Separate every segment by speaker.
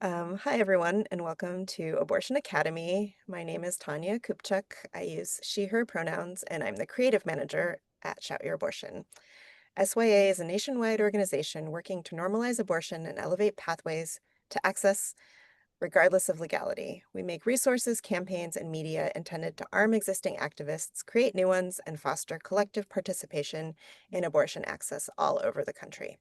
Speaker 1: Hi, everyone, and welcome to Abortion Academy. My name is Tanya Kupchak. I use she, her pronouns, and I'm the creative manager at Shout Your Abortion. SYA is a nationwide organization working to normalize abortion and elevate pathways to access regardless of legality. We make resources, campaigns, and media intended to arm existing activists, create new ones, and foster collective participation in abortion access all over the country.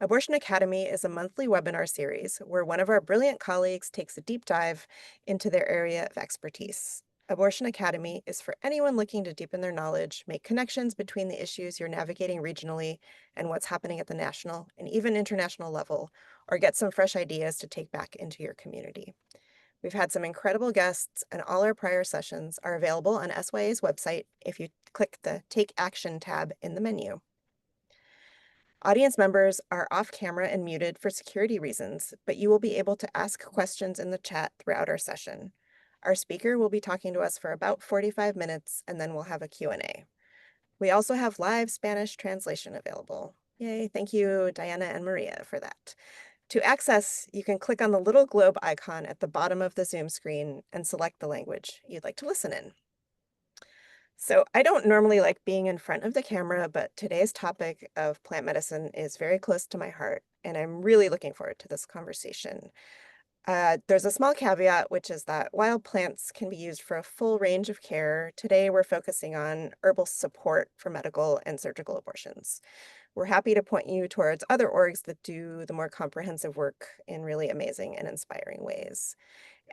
Speaker 1: Abortion Academy is a monthly webinar series where one of our brilliant colleagues takes a deep dive into their area of expertise. Abortion Academy is for anyone looking to deepen their knowledge, make connections between the issues you're navigating regionally and what's happening at the national and even international level, or get some fresh ideas to take back into your community. We've had some incredible guests, and all our prior sessions are available on SYA's website if you click the Take Action tab in the menu. Audience members are off camera and muted for security reasons, but you will be able to ask questions in the chat throughout our session. Our speaker will be talking to us for about 45 minutes, and then we'll have a Q&A. We also have live Spanish translation available. Yay, thank you, Diana and Maria, for that. To access, you can click on the little globe icon at the bottom of the Zoom screen and select the language you'd like to listen in. So I don't normally like being in front of the camera, but today's topic of plant medicine is very close to my heart, and I'm really looking forward to this conversation. There's a small caveat, which is that while plants can be used for a full range of care, today we're focusing on herbal support for medical and surgical abortions. We're happy to point you towards other orgs that do the more comprehensive work in really amazing and inspiring ways.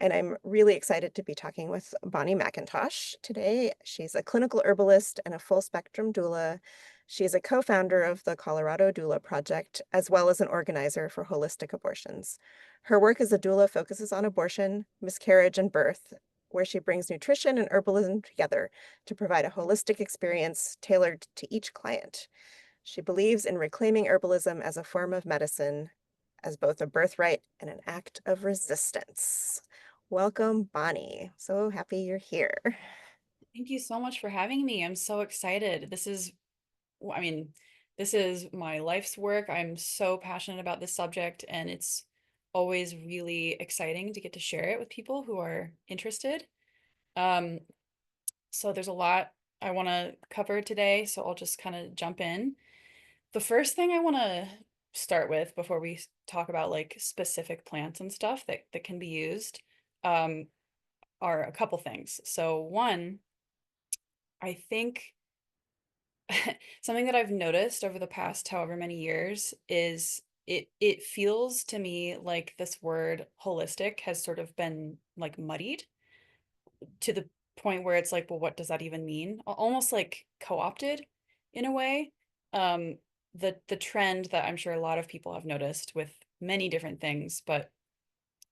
Speaker 1: And I'm really excited to be talking with Bonnie McIntosh today. She's a clinical herbalist and a full spectrum doula. She's a co-founder of the Colorado Doula Project, as well as an organizer for holistic abortions. Her work as a doula focuses on abortion, miscarriage, and birth, where she brings nutrition and herbalism together to provide a holistic experience tailored to each client. She believes in reclaiming herbalism as a form of medicine, as both a birthright and an act of resistance. Welcome, Bonnie. So happy you're here.
Speaker 2: Thank you so much for having me. I'm so excited. I mean, this is my life's work. I'm so passionate about this subject, and it's always really exciting to get to share it with people who are interested. Um, so there's a lot I want to cover today, so I'll just kind of jump in. The first thing I want to start with before we talk about like specific plants and stuff that can be used, um, are a couple things. So one, I think something that I've noticed over the past however many years is it feels to me like this word holistic has sort of been like muddied to the point where it's like, well, what does that even mean? Almost like co-opted in a way. Um, the trend that I'm sure a lot of people have noticed with many different things, but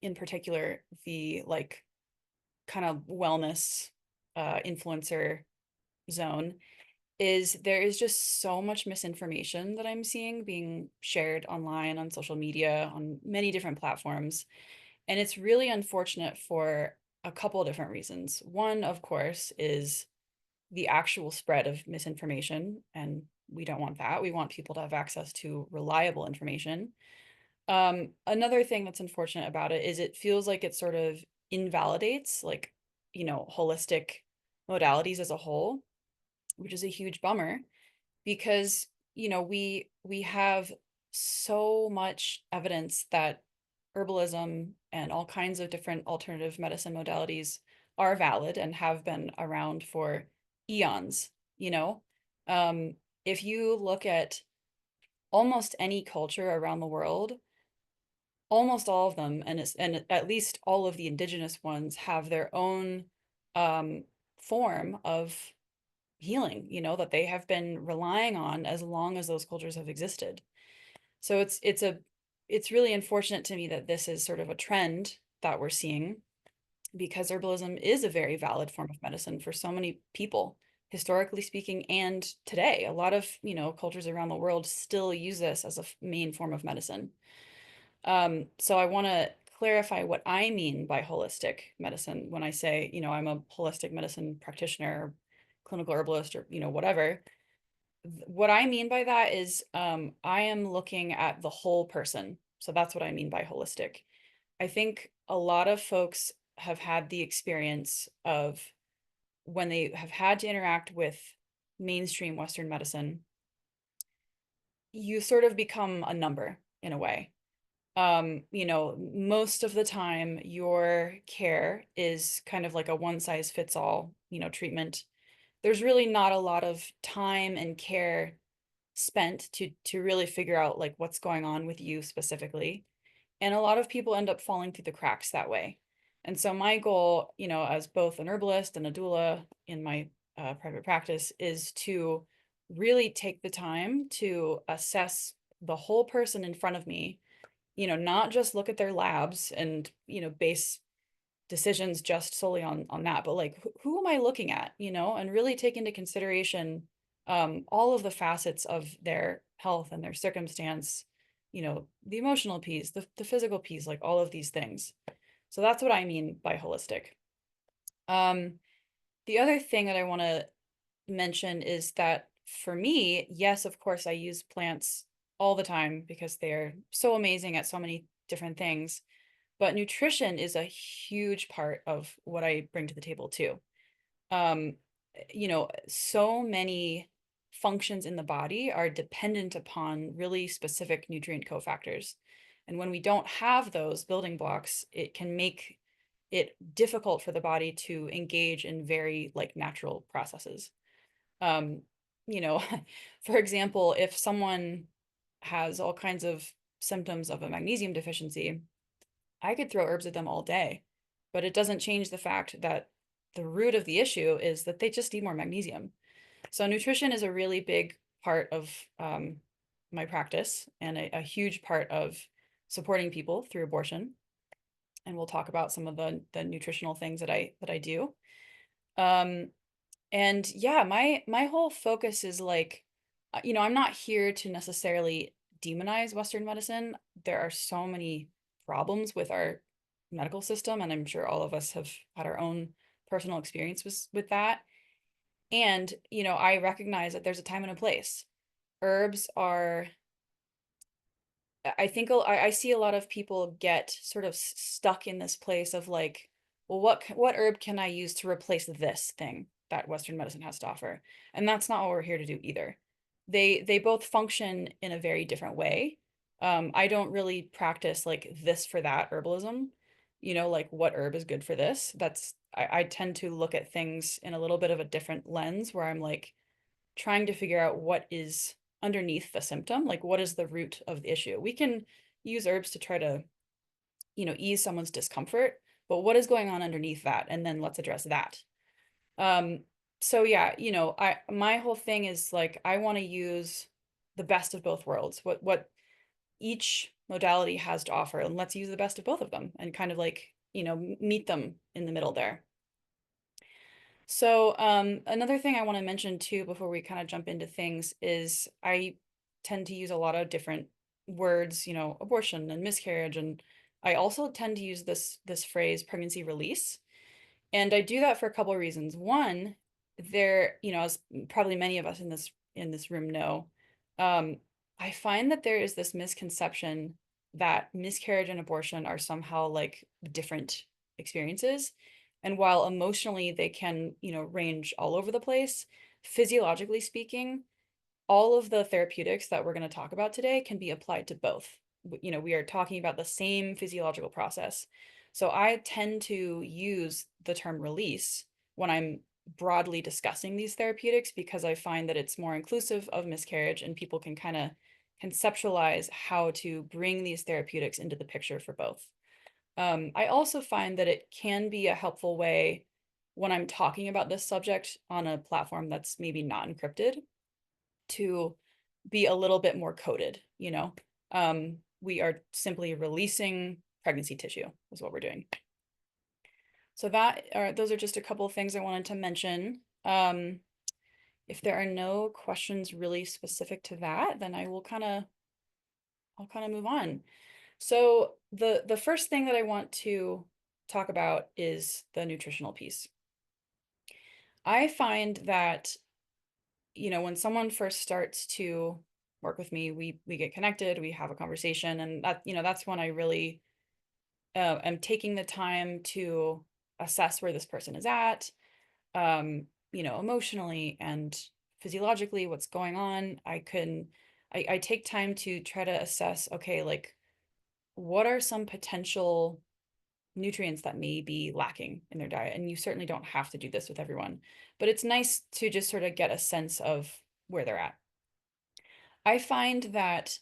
Speaker 2: in particular the like kind of wellness influencer zone is there is just so much misinformation that I'm seeing being shared online on social media on many different platforms. And it's really unfortunate for a couple of different reasons. One, of course, is the actual spread of misinformation, and we don't want that. We want people to have access to reliable information. Another thing that's unfortunate about it is it feels like it sort of invalidates like, holistic modalities as a whole, which is a huge bummer because we have so much evidence that herbalism and all kinds of different alternative medicine modalities are valid and have been around for eons, you know. um, if you look at almost any culture around the world, almost all of them, and at least all of the indigenous ones have their own um, form of healing, that they have been relying on as long as those cultures have existed. So it's really unfortunate to me that this is sort of a trend that we're seeing because herbalism is a very valid form of medicine for so many people, historically speaking, and today. A lot of, cultures around the world still use this as a main form of medicine. So I want to clarify what I mean by holistic medicine when I say, I'm a holistic medicine practitioner, clinical herbalist, or, whatever. What I mean by that is I am looking at the whole person. So that's what I mean by holistic. I think a lot of folks have had the experience of when they have had to interact with mainstream Western medicine, you sort of become a number in a way. Most of the time your care is kind of like a one size fits all, treatment. There's really not a lot of time and care spent to really figure out like what's going on with you specifically. And a lot of people end up falling through the cracks that way. And so my goal, as both an herbalist and a doula in my private practice, is to really take the time to assess the whole person in front of me, not just look at their labs and, base decisions just solely on that, but like who am I looking at, and really take into consideration all of the facets of their health and their circumstance, the emotional piece, the physical piece, like all of these things. So that's what I mean by holistic. Um, the other thing that I want to mention is that for me, yes, of course, I use plants all the time because they're so amazing at so many different things. But nutrition is a huge part of what I bring to the table too. Um, so many functions in the body are dependent upon really specific nutrient cofactors. And when we don't have those building blocks, it can make it difficult for the body to engage in very like natural processes. Um, you know, for example, if someone has all kinds of symptoms of a magnesium deficiency, I could throw herbs at them all day, but it doesn't change the fact that the root of the issue is that they just need more magnesium. So nutrition is a really big part of my practice and a huge part of supporting people through abortion. And we'll talk about some of the nutritional things that I do. Um, and yeah, my whole focus is like, I'm not here to necessarily demonize Western medicine. There are so many problems with our medical system, and I'm sure all of us have had our own personal experience with that. And, I recognize that there's a time and a place. Herbs are I think I see a lot of people get sort of stuck in this place of like, well, what herb can I use to replace this thing that Western medicine has to offer? And that's not what we're here to do either. They both function in a very different way. I don't really practice like this for that herbalism, like what herb is good for this. I tend to look at things in a little bit of a different lens where I'm like, trying to figure out what is underneath the symptom, like what is the root of the issue. We can use herbs to try to, ease someone's discomfort, but what is going on underneath that? And then let's address that. Um, so yeah, my whole thing is like I want to use the best of both worlds, what each modality has to offer, and let's use the best of both of them and kind of like, meet them in the middle there. So, another thing I want to mention too before we kind of jump into things is I tend to use a lot of different words, abortion and miscarriage, and I also tend to use this phrase pregnancy release. And I do that for a couple of reasons. One, as probably many of us in this room know, um, I find that there is this misconception that miscarriage and abortion are somehow like different experiences. And while emotionally they can, range all over the place, physiologically speaking, all of the therapeutics that we're going to talk about today can be applied to both. We are talking about the same physiological process. So I tend to use the term release when I'm broadly discussing these therapeutics because I find that it's more inclusive of miscarriage and people can kind of conceptualize how to bring these therapeutics into the picture for both. I also find that it can be a helpful way when I'm talking about this subject on a platform that's maybe not encrypted to be a little bit more coded. We are simply releasing pregnancy tissue is what we're doing. So those are just a couple of things I wanted to mention. If there are no questions really specific to that, then I'll kind of move on. So the first thing that I want to talk about is the nutritional piece. I find that, when someone first starts to work with me, we get connected, we have a conversation, and that's when I really am taking the time to assess where this person is at, emotionally and physiologically, what's going on. I take time to try to assess, okay, like what are some potential nutrients that may be lacking in their diet? And you certainly don't have to do this with everyone, but it's nice to just sort of get a sense of where they're at. I find that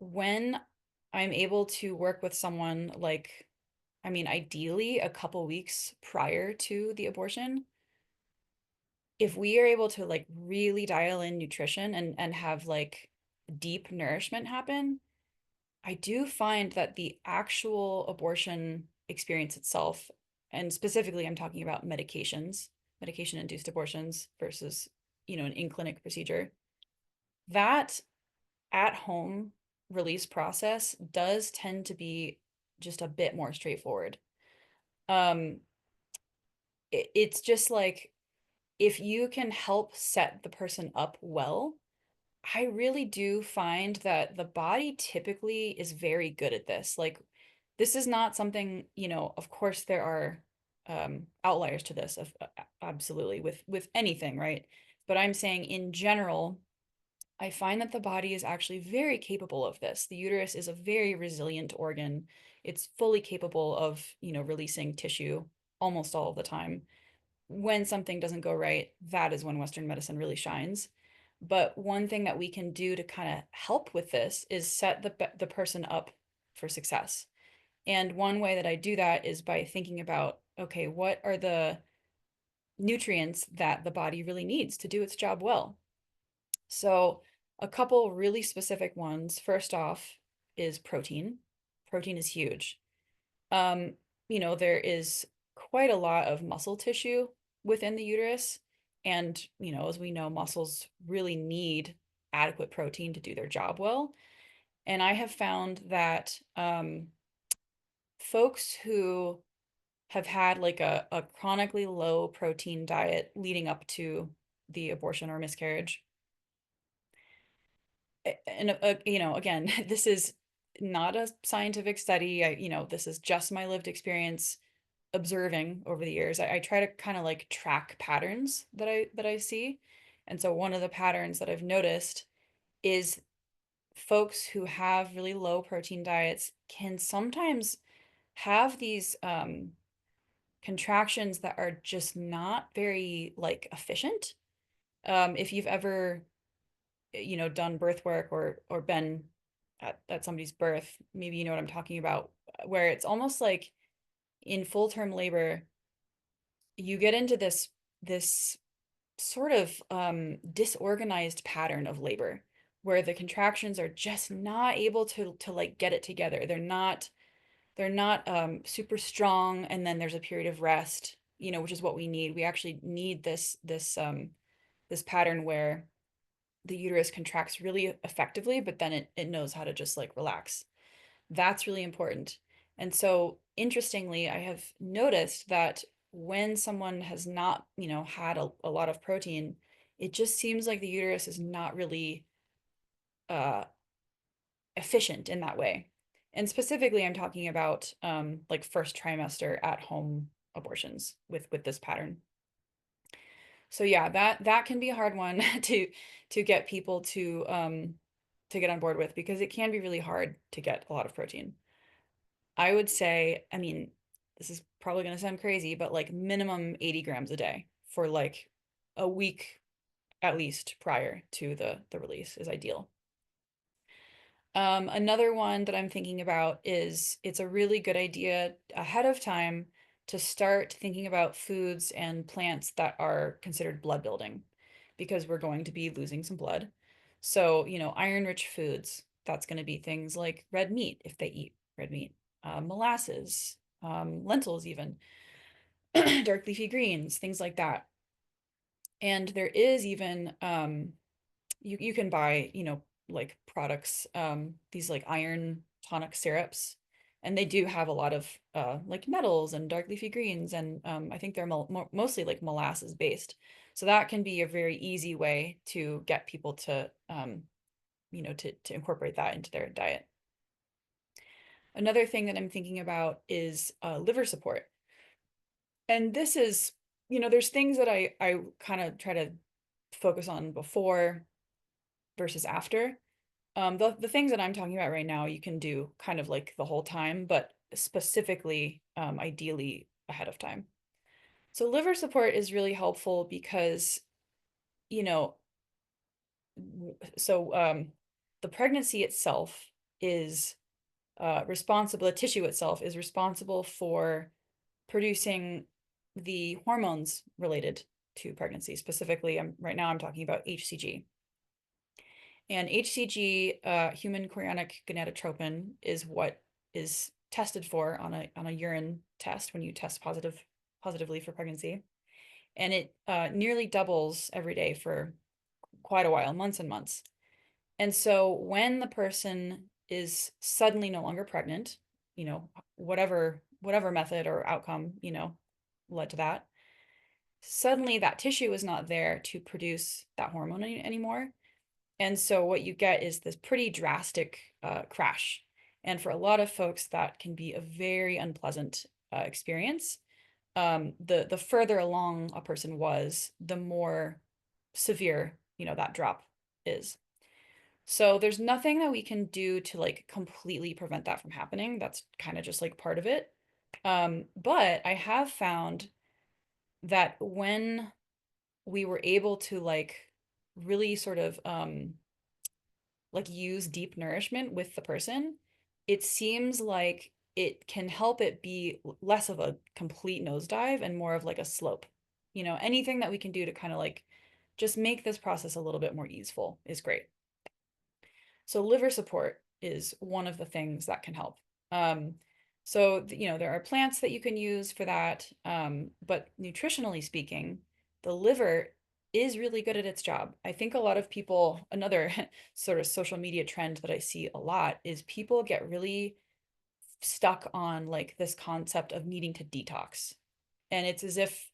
Speaker 2: when I'm able to work with someone like, I mean, ideally a couple weeks prior to the abortion, if we are able to like really dial in nutrition and have like deep nourishment happen, I do find that the actual abortion experience itself, and specifically I'm talking about medications, medication-induced abortions versus, an in-clinic procedure, that at-home release process does tend to be just a bit more straightforward. Um, it's just like if you can help set the person up well, I really do find that the body typically is very good at this. Like, this is not something, of course there are outliers to this, absolutely with anything, right? But I'm saying in general, I find that the body is actually very capable of this. The uterus is a very resilient organ. It's fully capable of, releasing tissue almost all of the time. When something doesn't go right, that is when Western medicine really shines. But one thing that we can do to kind of help with this is set the person up for success. And one way that I do that is by thinking about, okay, what are the nutrients that the body really needs to do its job well? So, a couple really specific ones. First off is protein. Protein is huge. Um, there is quite a lot of muscle tissue within the uterus. And, as we know, muscles really need adequate protein to do their job well. And I have found that folks who have had like a chronically low protein diet leading up to the abortion or miscarriage, and again, this is not a scientific study. This is just my lived experience observing over the years. I try to kind of like track patterns that I see. And so one of the patterns that I've noticed is folks who have really low protein diets can sometimes have these contractions that are just not very like efficient. If you've ever, done birth work or been at somebody's birth, maybe you know what I'm talking about, where it's almost like in full term labor, you get into this sort of disorganized pattern of labor where the contractions are just not able to like get it together. They're not super strong, and then there's a period of rest, which is what we need. We actually need this pattern where the uterus contracts really effectively, but then it knows how to just like relax. That's really important. And so, interestingly, I have noticed that when someone has not, had a lot of protein, it just seems like the uterus is not really uh, efficient in that way. And specifically, I'm talking about like first trimester at home abortions with this pattern. So yeah, that can be a hard one to get people to get on board with, because it can be really hard to get a lot of protein. I would say, I mean, this is probably going to sound crazy, but like minimum 80 grams a day for like a week at least prior to the release is ideal. Another one that I'm thinking about is it's a really good idea ahead of time to start thinking about foods and plants that are considered blood building, because we're going to be losing some blood. So, iron-rich foods, that's going to be things like red meat, if they eat red meat, molasses, lentils even, dark leafy greens, things like that. And there is even you can buy, like products, these like iron tonic syrups, and they do have a lot of like metals and dark leafy greens, and I think they're mostly like molasses based. So that can be a very easy way to get people to to incorporate that into their diet. Another thing that I'm thinking about is liver support. And this is, there's things that I kind of try to focus on before versus after. The things that I'm talking about right now, you can do kind of like the whole time, but specifically, ideally ahead of time. So liver support is really helpful because, you know, the pregnancy itself is responsible, the tissue itself is responsible for producing the hormones related to pregnancy. Specifically, right now I'm talking about HCG. And HCG, human chorionic gonadotropin, is what is tested for on a urine test when you test positively for pregnancy, and it nearly doubles every day for quite a while, months and months. And so when the person is suddenly no longer pregnant, whatever method or outcome, led to that, suddenly that tissue is not there to produce that hormone anymore. And so what you get is this pretty drastic crash. And for a lot of folks, that can be a very unpleasant experience. The further along a person was, the more severe, that drop is. So there's nothing that we can do to like completely prevent that from happening. That's kind of just like part of it. But I have found that when we were able to like really sort of like use deep nourishment with the person, it seems like it can help it be less of a complete nosedive and more of like a slope. Anything that we can do to kind of like just make this process a little bit more easeful is great. So liver support is one of the things that can help. There are plants that you can use for that. But nutritionally speaking, the liver is really good at its job. I think a lot of people, another sort of social media trend that I see a lot is people get really stuck on like this concept of needing to detox. And it's as if,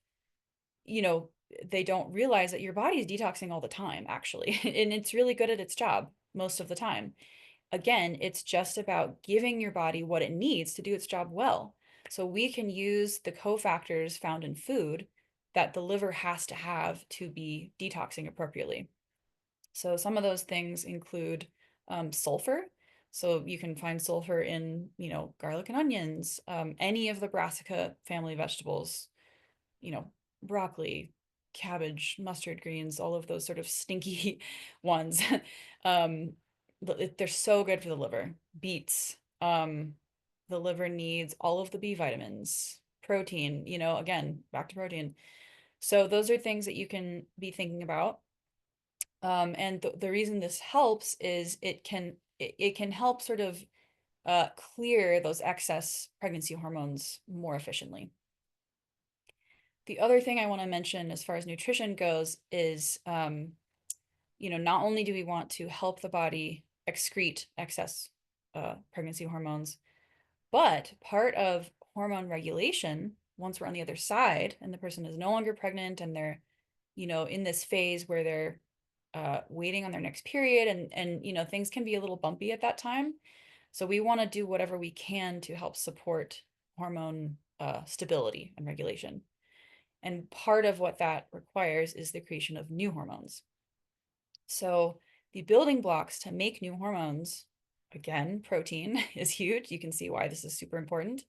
Speaker 2: you know, they don't realize that your body is detoxing all the time, actually. And it's really good at its job most of the time. Again, it's just about giving your body what it needs to do its job well. So we can use the cofactors found in food that the liver has to have to be detoxing appropriately. So some of those things include sulfur. So you can find sulfur in, garlic and onions, any of the brassica family vegetables, you know, broccoli, cabbage, mustard greens, all of those sort of stinky ones. um, they're so good for the liver. Beets. The liver needs all of the B vitamins, protein, again, back to protein. So those are things that you can be thinking about. And the reason this helps is it can help sort of clear those excess pregnancy hormones more efficiently. The other thing I want to mention as far as nutrition goes is, not only do we want to help the body excrete excess pregnancy hormones, but part of hormone regulation, once we're on the other side and the person is no longer pregnant and they're, in this phase where they're waiting on their next period and things can be a little bumpy at that time. So we want to do whatever we can to help support hormone stability and regulation. And part of what that requires is the creation of new hormones. So the building blocks to make new hormones, again, protein is huge. You can see why this is super important.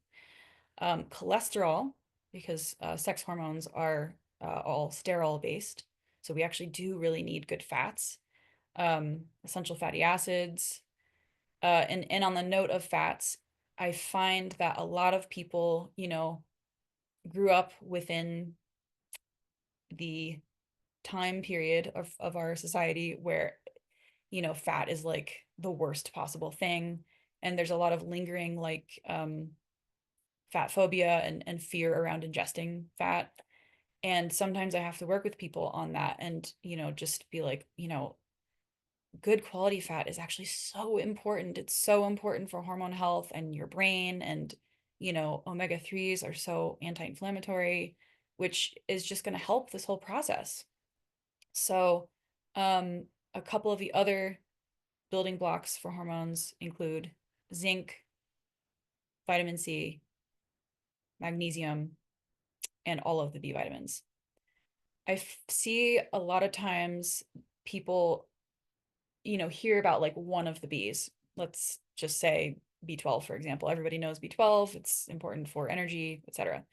Speaker 2: Cholesterol, because sex hormones are all sterol based. So we actually do really need good fats, essential fatty acids. And on the note of fats, I find that a lot of people, grew up within the time period of our society where, fat is like the worst possible thing. And there's a lot of lingering like fat phobia and fear around ingesting fat. And sometimes I have to work with people on that and, just be like, good quality fat is actually so important. It's so important for hormone health and your brain. And, omega-3s are so anti-inflammatory, which is just going to help this whole process. So, a couple of the other building blocks for hormones include zinc, vitamin C, magnesium, and all of the B vitamins. I see a lot of times people, hear about like one of the Bs. Let's just say B12, for example. Everybody knows B12, it's important for energy, etc.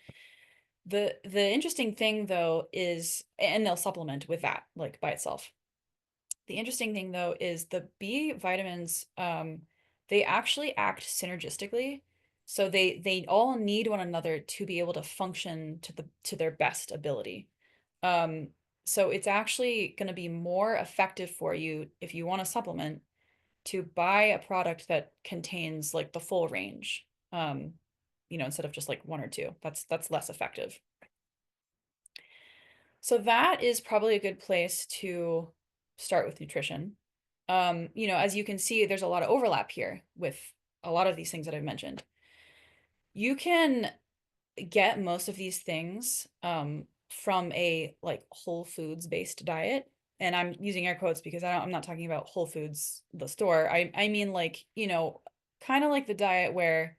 Speaker 2: The interesting thing though is, and they'll supplement with that, like by itself. The interesting thing though is the B vitamins, they actually act synergistically. So they all need one another to be able to function to their best ability. Um, so it's actually going to be more effective for you if you want to supplement to buy a product that contains like the full range. Instead of just like one or two. That's less effective. So that is probably a good place to start with nutrition. As you can see, there's a lot of overlap here with a lot of these things that I've mentioned. You can get most of these things from a like whole foods based diet. And I'm using air quotes because I'm not talking about Whole Foods, the store. I mean like, kind of like the diet where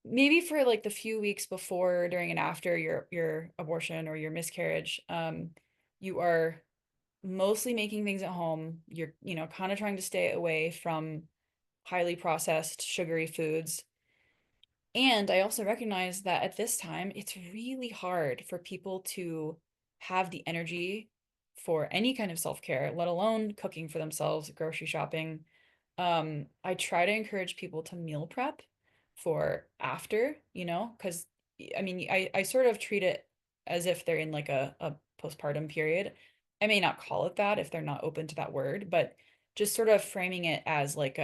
Speaker 2: maybe for like the few weeks before, during, and after your abortion or your miscarriage, you are mostly making things at home. You're, kind of trying to stay away from highly processed, sugary foods. And I also recognize that at this time, it's really hard for people to have the energy for any kind of self-care, let alone cooking for themselves, grocery shopping. I try to encourage people to meal prep for after, because I mean, I sort of treat it as if they're in like a postpartum period. I may not call it that if they're not open to that word, but just sort of framing it as like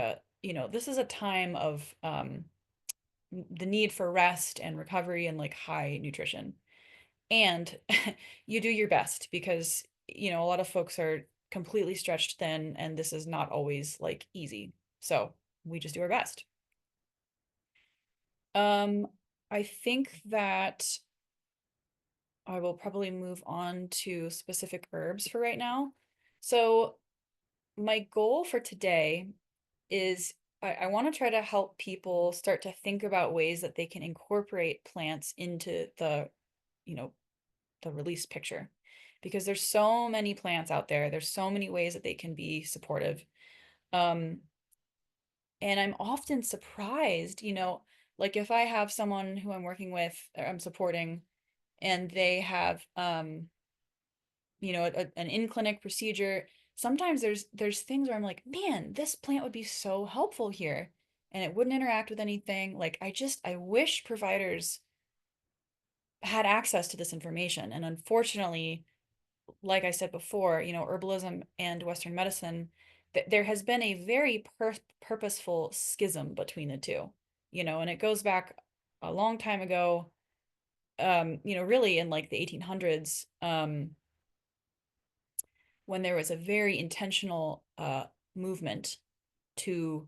Speaker 2: this is a time of the need for rest and recovery and like high nutrition. And you do your best because, a lot of folks are completely stretched thin and this is not always like easy. So we just do our best. Um, I think that I will probably move on to specific herbs for right now. So my goal for today is I want to try to help people start to think about ways that they can incorporate plants into you know, the release picture. Because there's so many plants out there. There's so many ways that they can be supportive. Um, and I'm often surprised, like if I have someone who I'm working with or I'm supporting and they have an in-clinic procedure, sometimes there's things where I'm like, man, this plant would be so helpful here and it wouldn't interact with anything. Like I wish providers had access to this information. And unfortunately, like I said before, herbalism and Western medicine, there has been a very purposeful schism between the two, and it goes back a long time ago, really in like the 1800s, when there was a very intentional movement to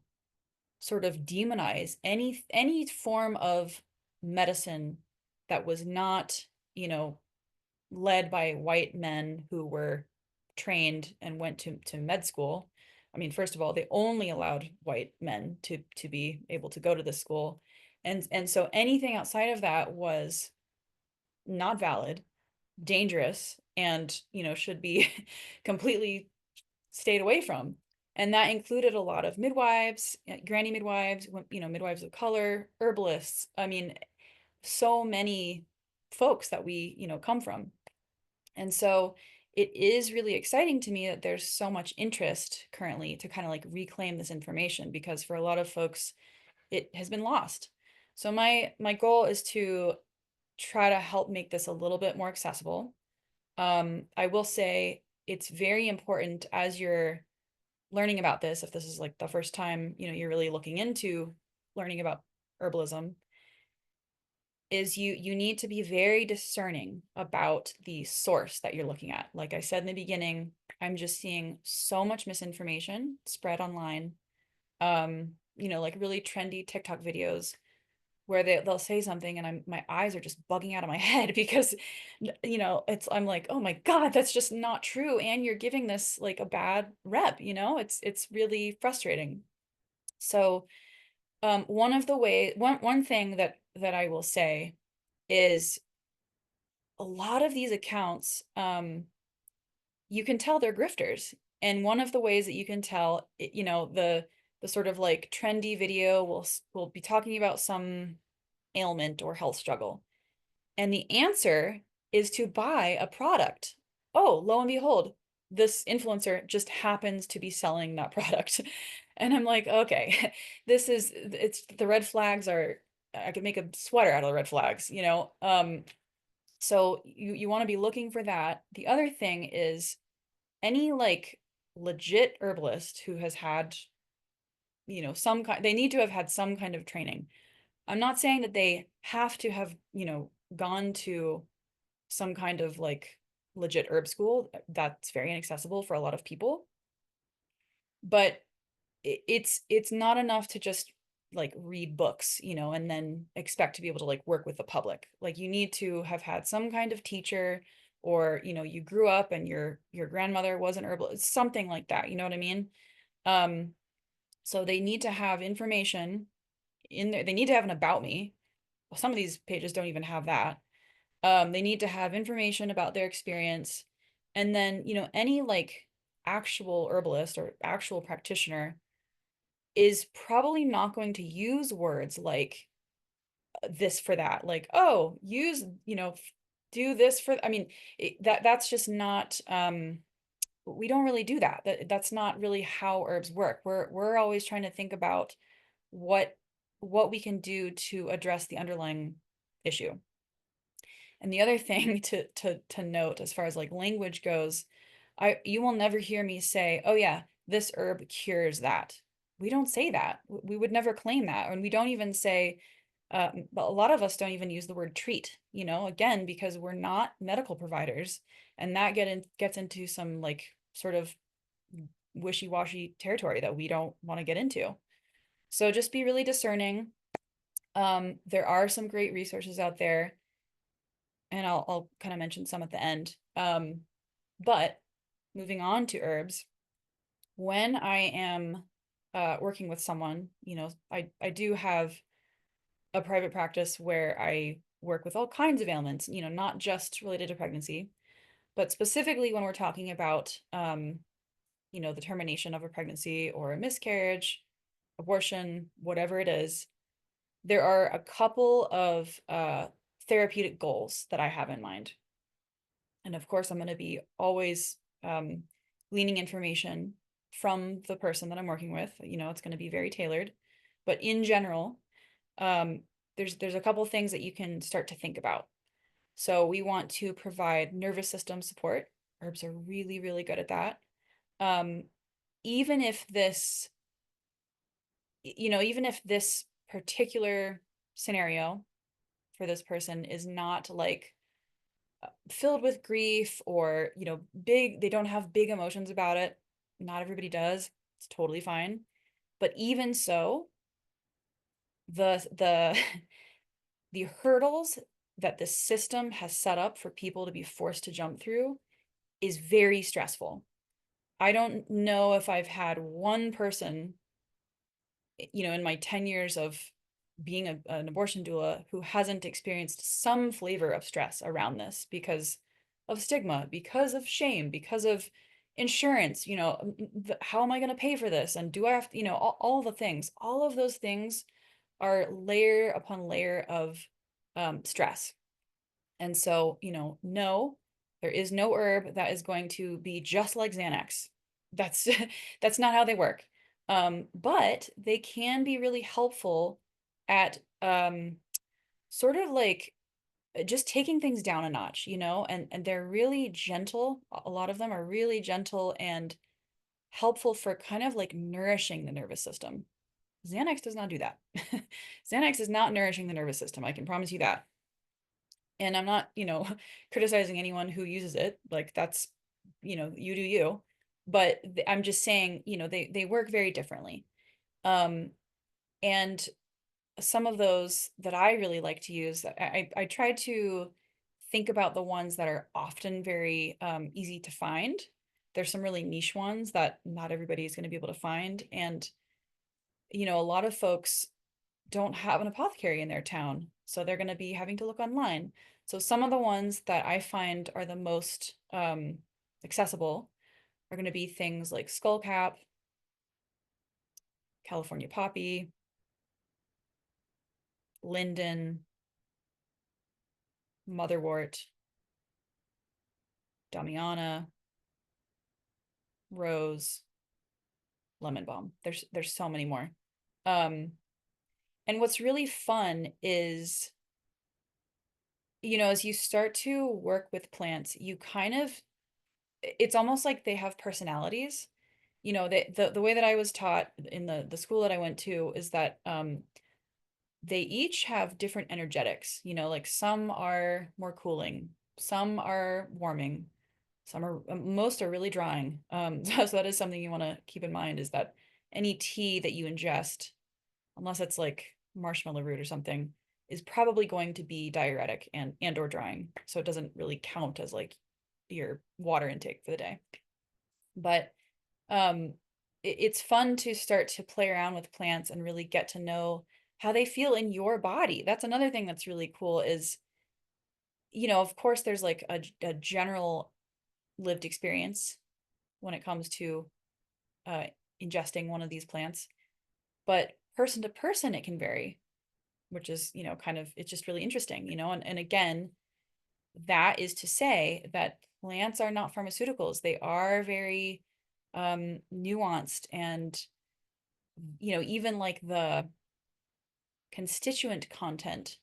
Speaker 2: sort of demonize any form of medicine that was not, led by white men who were trained and went to med school. I mean, first of all, they only allowed white men to be able to go to this school. And so anything outside of that was not valid, dangerous, and, should be completely stayed away from. And that included a lot of midwives, granny midwives, midwives of color, herbalists. I mean, so many folks that we, come from. And so it is really exciting to me that there's so much interest currently to kind of like reclaim this information because for a lot of folks, it has been lost. So my goal is to try to help make this a little bit more accessible. I will say it's very important as you're learning about this, if this is like the first time, you're really looking into learning about herbalism, is you need to be very discerning about the source that you're looking at. Like I said in the beginning, I'm just seeing so much misinformation spread online. Like really trendy TikTok videos where they'll say something and my eyes are just bugging out of my head because I'm like, oh my God, that's just not true. And you're giving this like a bad rep, it's really frustrating. So One of the way one thing that I will say is a lot of these accounts, you can tell they're grifters. And one of the ways that you can tell, the sort of like trendy video will be talking about some ailment or health struggle. And the answer is to buy a product. Oh, lo and behold, this influencer just happens to be selling that product. And I'm like, okay, it's the red flags are, I could make a sweater out of the red flags, you know? So you want to be looking for that. The other thing is any like legit herbalist who has had, some kind, they need to have had some kind of training. I'm not saying that they have to have, gone to some kind of like legit herb school. That's very inaccessible for a lot of people. But it's not enough to just like read books, and then expect to be able to like work with the public. Like you need to have had some kind of teacher, or you grew up and your grandmother was an herbalist, something like that. You know what I mean? Um, so they need to have information in there. They need to have an about me. Well, some of these pages don't even have that. They need to have information about their experience. And then, any like actual herbalist or actual practitioner is probably not going to use words like this for that. Like, oh, use, do this for, I mean, that's just not, we don't really do that. That's not really how herbs work. We're always trying to think about what what we can do to address the underlying issue. And the other thing to note as far as like language goes, you will never hear me say, "Oh yeah, this herb cures that." We don't say that. We would never claim that, and we don't even say. But a lot of us don't even use the word treat. Again, because we're not medical providers, and that gets into some like sort of wishy-washy territory that we don't want to get into. So just be really discerning. There are some great resources out there, and I'll kind of mention some at the end. But moving on to herbs, when I am working with someone, I do have a private practice where I work with all kinds of ailments, not just related to pregnancy, but specifically when we're talking about, the termination of a pregnancy or a miscarriage, abortion, whatever it is, there are a couple of therapeutic goals that I have in mind. And of course, I'm going to be always gleaning information from the person that I'm working with. It's going to be very tailored. But in general, um, there's a couple things that you can start to think about. So we want to provide nervous system support. Herbs are really, really good at that. Um, even if this, even if this particular scenario for this person is not like filled with grief or big, they don't have big emotions about it, not everybody does, it's totally fine. But even so, the the hurdles that the system has set up for people to be forced to jump through is very stressful. I don't know if I've had one person, in my 10 years of being an abortion doula who hasn't experienced some flavor of stress around this because of stigma, because of shame, because of insurance, how am I going to pay for this? And do I have to, all the things, all of those things are layer upon layer of stress. And so, no, there is no herb that is going to be just like Xanax. That's that's not how they work. But they can be really helpful at sort of like just taking things down a notch, and they're really gentle. A lot of them are really gentle and helpful for kind of like nourishing the nervous system. Xanax does not do that. Xanax is not nourishing the nervous system. I can promise you that. And I'm not, criticizing anyone who uses it. Like that's, you do you. But I'm just saying, they work very differently. Um, and some of those that I really like to use, I try to think about the ones that are often very easy to find. There's some really niche ones that not everybody is going to be able to find. And, a lot of folks don't have an apothecary in their town. So they're going to be having to look online. So some of the ones that I find are the most accessible are going to be things like skullcap, California poppy, linden, motherwort, damiana, rose, lemon balm. There's so many more. Um, and what's really fun is, as you start to work with plants, you kind of it's almost like they have personalities. The way that I was taught in the school that I went to is that they each have different energetics. Like some are more cooling, some are warming, some are most are really drying. So that is something you want to keep in mind, is that any tea that you ingest, unless it's like marshmallow root or something, is probably going to be diuretic and or drying. So it doesn't really count as like your water intake for the day. But um, it's fun to start to play around with plants and really get to know how they feel in your body. That's another thing that's really cool is, of course, there's like a general lived experience when it comes to uh, ingesting one of these plants, but person to person, it can vary, which is, kind of, it's just really interesting, and again, that is to say that plants are not pharmaceuticals. They are very nuanced, and even like the constituent content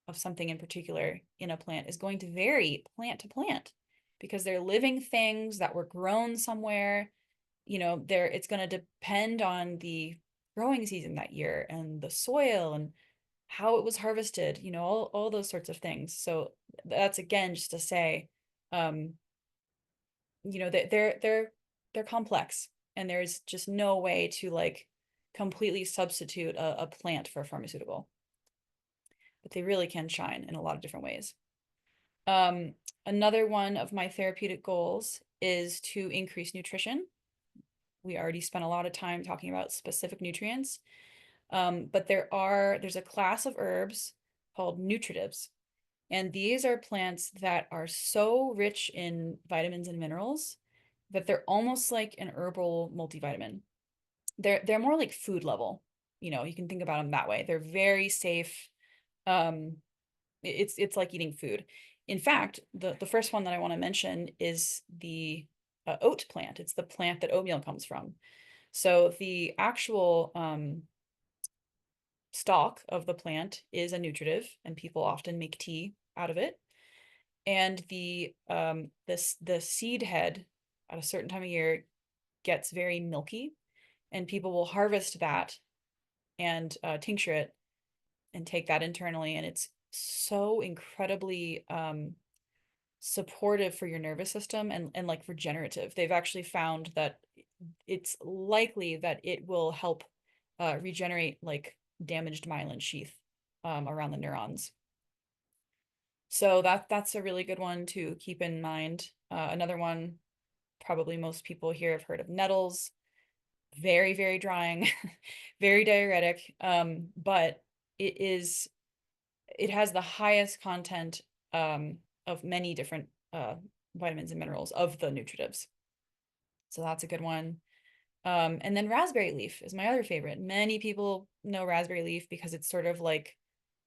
Speaker 2: of something in particular in a plant is going to vary plant to plant because they're living things that were grown somewhere. It's going to depend on the growing season that year and the soil and how it was harvested, all those sorts of things. So that's again just to say, um, that they're complex, and there's just no way to like completely substitute a plant for a pharmaceutical, but they really can shine in a lot of different ways. Um, Another one of my therapeutic goals is to increase nutrition. We already spent a lot of time talking about specific nutrients, but there's a class of herbs called nutritives, and these are plants that are so rich in vitamins and minerals that they're almost like an herbal multivitamin. They're more like food level. You can think about them that way. They're very safe. Um, it's like eating food. In fact, the first one that I want to mention is the oat plant. It's the plant that oatmeal comes from. So the actual stalk of the plant is a nutritive, and people often make tea out of it. And the seed head at a certain time of year gets very milky, and people will harvest that and tincture it and take that internally, and it's so incredibly supportive for your nervous system and like regenerative. They've actually found that it's likely that it will help regenerate like damaged myelin sheath around the neurons. So that's a really good one to keep in mind. Another one, probably most people here have heard of nettles. Very, very drying, very diuretic, but it has the highest content of many different vitamins and minerals of the nutritives. So that's a good one. And then raspberry leaf is my other favorite. Many people know raspberry leaf because it's sort of like,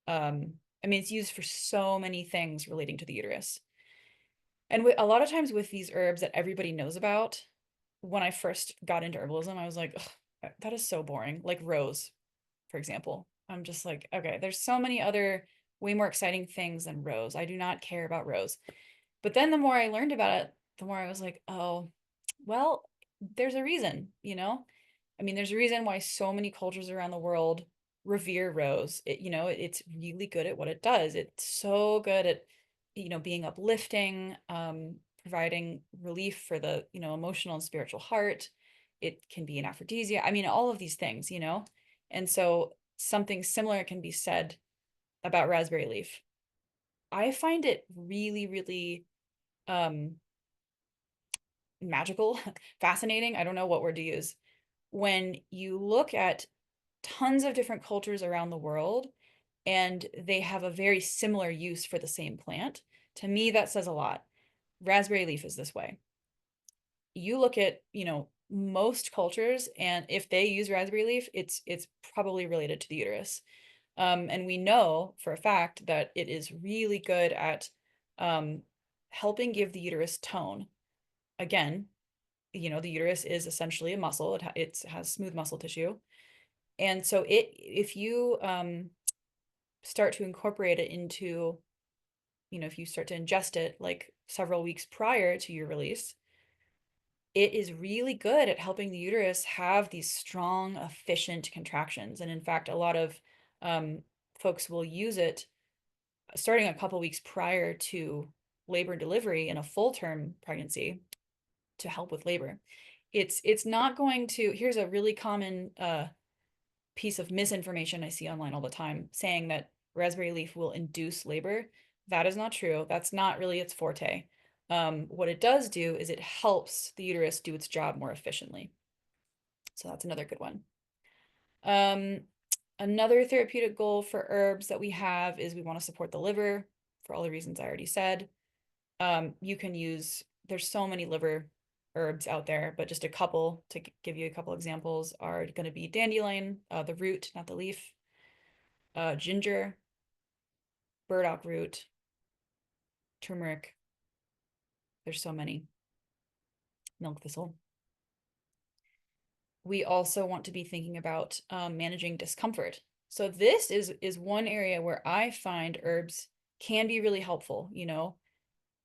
Speaker 2: it's used for so many things relating to the uterus. And a lot of times with these herbs that everybody knows about, when I first got into herbalism, I was like, that is so boring. Like rose, for example. I'm just like, okay, there's so many other way more exciting things than rose. I do not care about rose. But then the more I learned about it, the more I was like, oh, well, there's a reason, there's a reason why so many cultures around the world revere rose. It's really good at what it does. It's so good at, being uplifting, providing relief for the, emotional and spiritual heart. It can be an aphrodisiac. All of these things, And so something similar can be said about raspberry leaf. I find it really, really um magical, fascinating. I don't know what word to use. When you look at tons of different cultures around the world, and they have a very similar use for the same plant. To me, that says a lot. Raspberry leaf is this way. You look at, most cultures, and if they use raspberry leaf, it's probably related to the uterus. And we know for a fact that it is really good at um, helping give the uterus tone. Again, the uterus is essentially a muscle. It has smooth muscle tissue. And so if you start to incorporate it into, if you start to ingest it like several weeks prior to your release, it is really good at helping the uterus have these strong, efficient contractions. And in fact, a lot of um, folks will use it starting a couple weeks prior to labor and delivery in a full term pregnancy to help with labor. It's not going to, here's a really common piece of misinformation I see online all the time saying that raspberry leaf will induce labor. That is not true. That's not really its forte. What it does do is it helps the uterus do its job more efficiently. So that's another good one. Um, Another therapeutic goal for herbs that we have is we want to support the liver for all the reasons I already said. You can use, there's so many liver herbs out there, but just a couple to give you a couple examples are going to be dandelion, the root, not the leaf, ginger, burdock root, turmeric. There's so many. Milk thistle. We also want to be thinking about managing discomfort. So this is one area where I find herbs can be really helpful,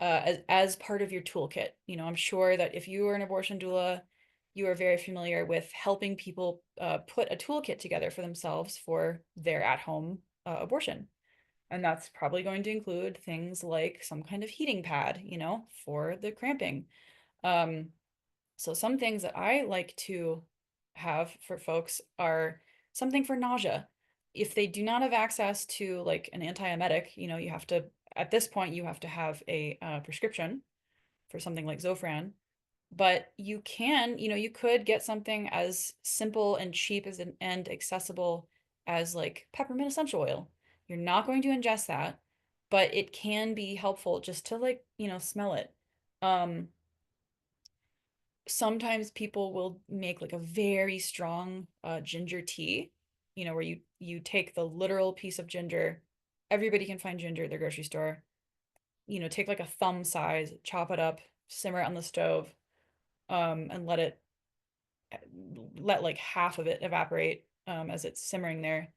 Speaker 2: as part of your toolkit. I'm sure that if you are an abortion doula, you are very familiar with helping people put a toolkit together for themselves for their at-home abortion. And that's probably going to include things like some kind of heating pad, for the cramping. Um, so some things that I like to have for folks are something for nausea. If they do not have access to like an antiemetic, you have to, at this point, you have to have a prescription for something like Zofran. But you can, you could get something as simple and cheap and accessible as like peppermint essential oil. You're not going to ingest that, but it can be helpful just to like, smell it. Um, Sometimes people will make like a very strong ginger tea, where you take the literal piece of ginger. Everybody can find ginger at their grocery store. Take like a thumb size, chop it up, simmer it on the stove, and let like half of it evaporate as it's simmering there.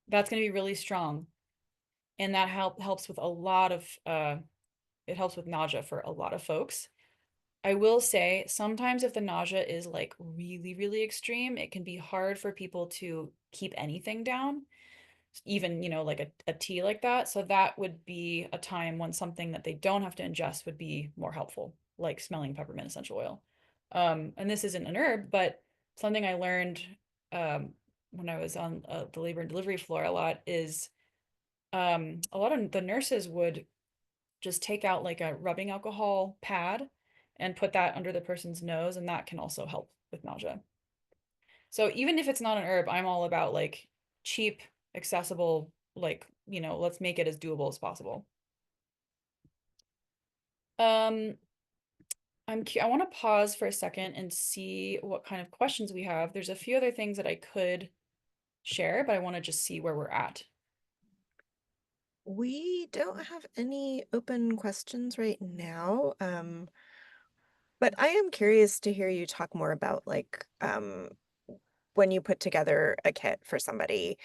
Speaker 2: That's going to be really strong, and that helps with a lot of it helps with nausea for a lot of folks. I will say sometimes if the nausea is like really, really extreme, it can be hard for people to keep anything down, even, like a tea like that. So that would be a time when something that they don't have to ingest would be more helpful, like smelling peppermint essential oil. And this isn't an herb, but something I learned um, when I was on the labor and delivery floor a lot is a lot of the nurses would just take out like a rubbing alcohol pad and put that under the person's nose, and that can also help with nausea. So even if it's not an herb, I'm all about like cheap, accessible, like, let's make it as doable as possible. Um, I want to pause for a second and see what kind of questions we have. There's a few other things that I could share, but I want to just see where we're at.
Speaker 1: We don't have any open questions right now. But I am curious to hear you talk more about like when you put together a kit for somebody,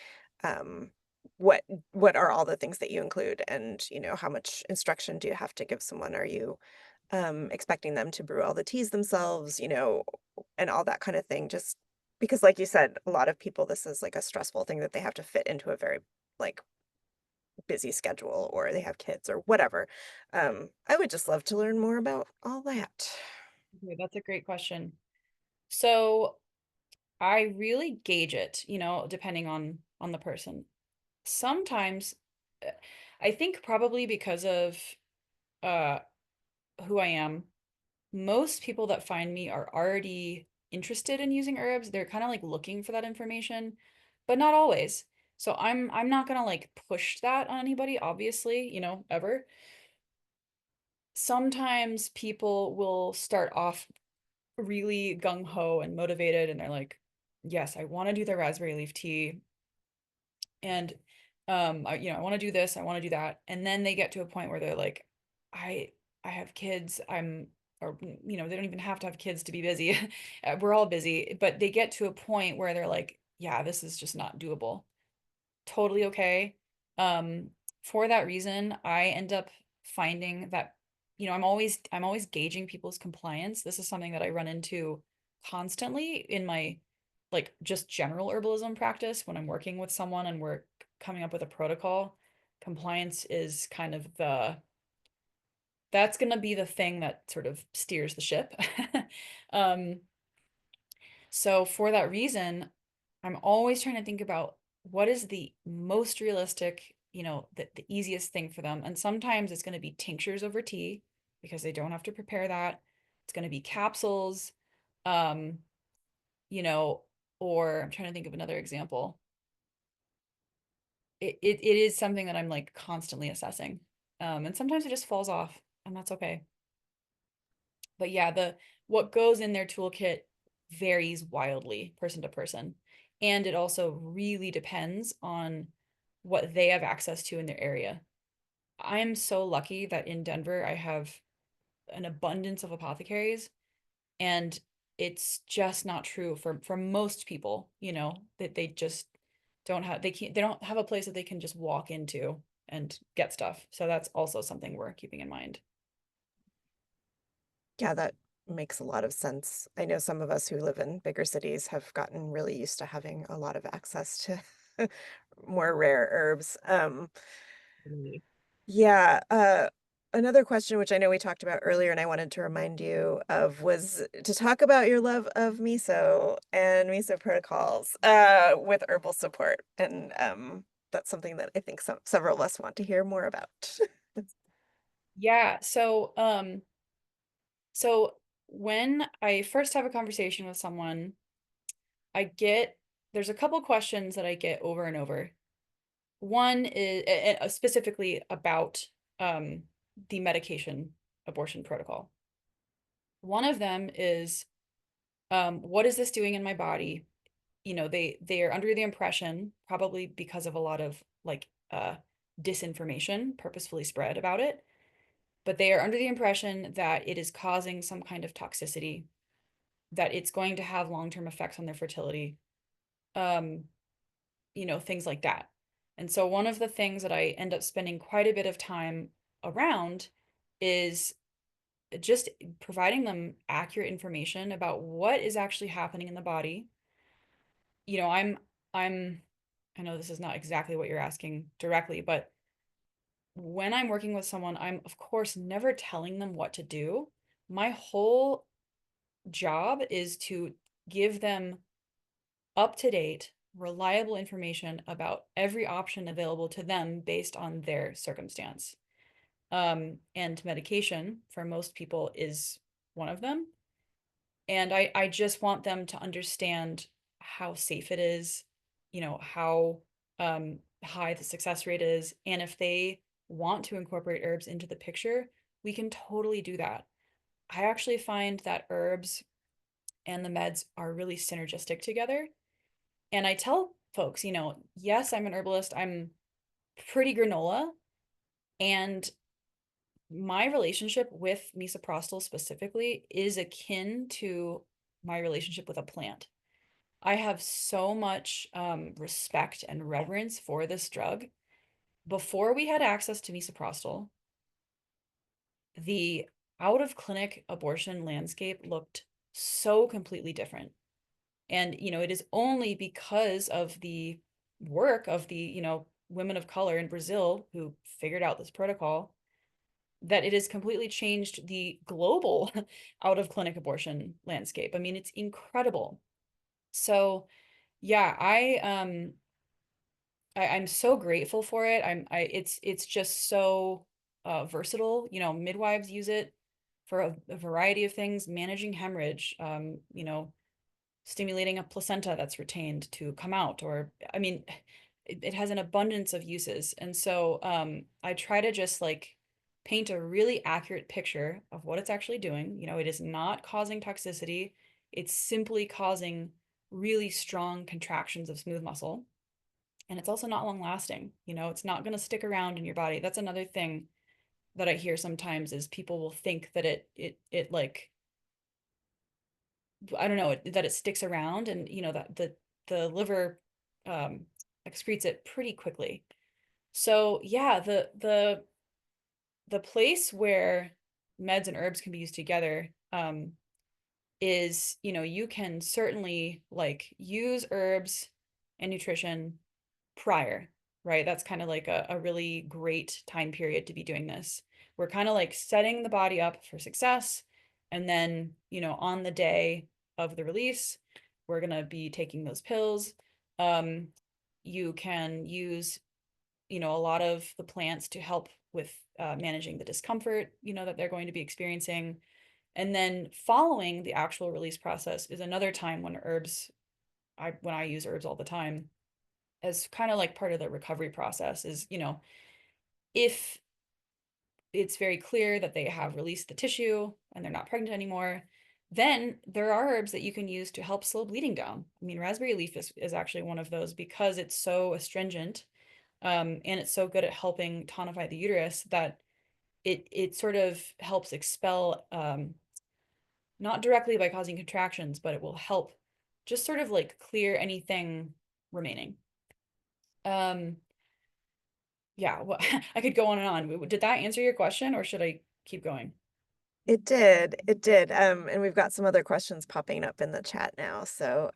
Speaker 1: um, what what are all the things that you include, and how much instruction do you have to give someone? Are you expecting them to brew all the teas themselves, and all that kind of thing? Just because, like you said, a lot of people, this is like a stressful thing that they have to fit into a very like busy schedule, or they have kids or whatever. I would just love to learn more about all that.
Speaker 2: Okay, that's a great question. So I really gauge it, depending on the person. Sometimes uh, I think probably because of uh who I am, most people that find me are already interested in using herbs. They're kind of like looking for that information. but not always. So I'm not gonna like push that on anybody, obviously, ever. Sometimes people will start off really gung-ho and motivated, and they're like, yes, I want to do the raspberry leaf tea, and I want to do this, I want to do that, and then they get to a point where they're like, I I have kids, or they don't even have to have kids to be busy. We're all busy, but they get to a point where they're like, yeah, this is just not doable. Totally okay. Um, for that reason, I end up finding that, I'm always gauging people's compliance. This is something that I run into constantly in my like just general herbalism practice when I'm working with someone and we're coming up with a protocol. Compliance is kind of that's gonna be the thing that sort of steers the ship. Um, so for that reason, I'm always trying to think about what is the most realistic, the easiest thing for them. And sometimes it's going to be tinctures over tea because they don't have to prepare that. It's going to be capsules, um, you know, or I'm trying to think of another example. It is something that I'm like constantly assessing. And sometimes it just falls off, and that's okay. But yeah, the what goes in their toolkit varies wildly person to person. And it also really depends on what they have access to in their area. I'm so lucky that in Denver I have an abundance of apothecaries, and it's just not true for most people, that they just they don't have a place that they can just walk into and get stuff. So that's also something we're keeping in mind.
Speaker 1: Yeah, that makes a lot of sense. I know some of us who live in bigger cities have gotten really used to having a lot of access to more rare herbs.
Speaker 2: Really.
Speaker 1: Yeah, another question which I know we talked about earlier and I wanted to remind you of was to talk about your love of miso and miso protocols with herbal support. And that's something that I think several of us want to hear more about.
Speaker 2: Yeah, so when I first have a conversation with someone, I get there's a couple questions that I get over and over. One is specifically about um, the medication abortion protocol. One of them is, what is this doing in my body? They are under the impression, probably because of a lot of like disinformation purposefully spread about it, but they are under the impression that it is causing some kind of toxicity, that it's going to have long-term effects on their fertility, um, things like that. And so one of the things that I end up spending quite a bit of time around is just providing them accurate information about what is actually happening in the body. You know, I'm I know this is not exactly what you're asking directly, but when I'm working with someone, I'm of course never telling them what to do. My whole job is to give them up to date, reliable information about every option available to them based on their circumstance. And medication for most people is one of them. And I just want them to understand how safe it is, how high the success rate is. And if they want to incorporate herbs into the picture, we can totally do that. I actually find that herbs and the meds are really synergistic together. And I tell folks, yes, I'm an herbalist. I'm pretty granola. And my relationship with misoprostol specifically is akin to my relationship with a plant. I have so much respect and reverence for this drug. Before we had access to misoprostol, the out of clinic abortion landscape looked so completely different. And, it is only because of the work of the, women of color in Brazil who figured out this protocol that it has completely changed the global out of clinic abortion landscape. I mean, it's incredible. So, yeah, I'm so grateful for it. It's just so versatile. Midwives use it for a variety of things, managing hemorrhage, stimulating a placenta that's retained to come out, or I mean, it has an abundance of uses. And so I try to just like paint a really accurate picture of what it's actually doing. It is not causing toxicity. It's simply causing really strong contractions of smooth muscle. And it's also not long lasting. It's not going to stick around in your body. That's another thing that I hear sometimes is people will think that it like, I don't know, that it sticks around, and that the liver um excretes it pretty quickly. So yeah, the place where meds and herbs can be used together is, you can certainly like use herbs and nutrition prior, right? That's kind of like a really great time period to be doing this. We're kind of like setting the body up for success. And then, on the day of the release, we're going to be taking those pills. Um, you can use, a lot of the plants to help with managing the discomfort, that they're going to be experiencing. And then following the actual release process is another time when when I use herbs all the time as kind of like part of the recovery process is, if it's very clear that they have released the tissue and they're not pregnant anymore, then there are herbs that you can use to help slow bleeding down. I mean, raspberry leaf is actually one of those because it's so astringent, and it's so good at helping tonify the uterus that it sort of helps expel, not directly by causing contractions, but it will help just sort of like clear anything remaining. Um, Yeah, well, I could go on and on. Did that answer your question, or should I keep going?
Speaker 1: It did, and we've got some other questions popping up in the chat now, so,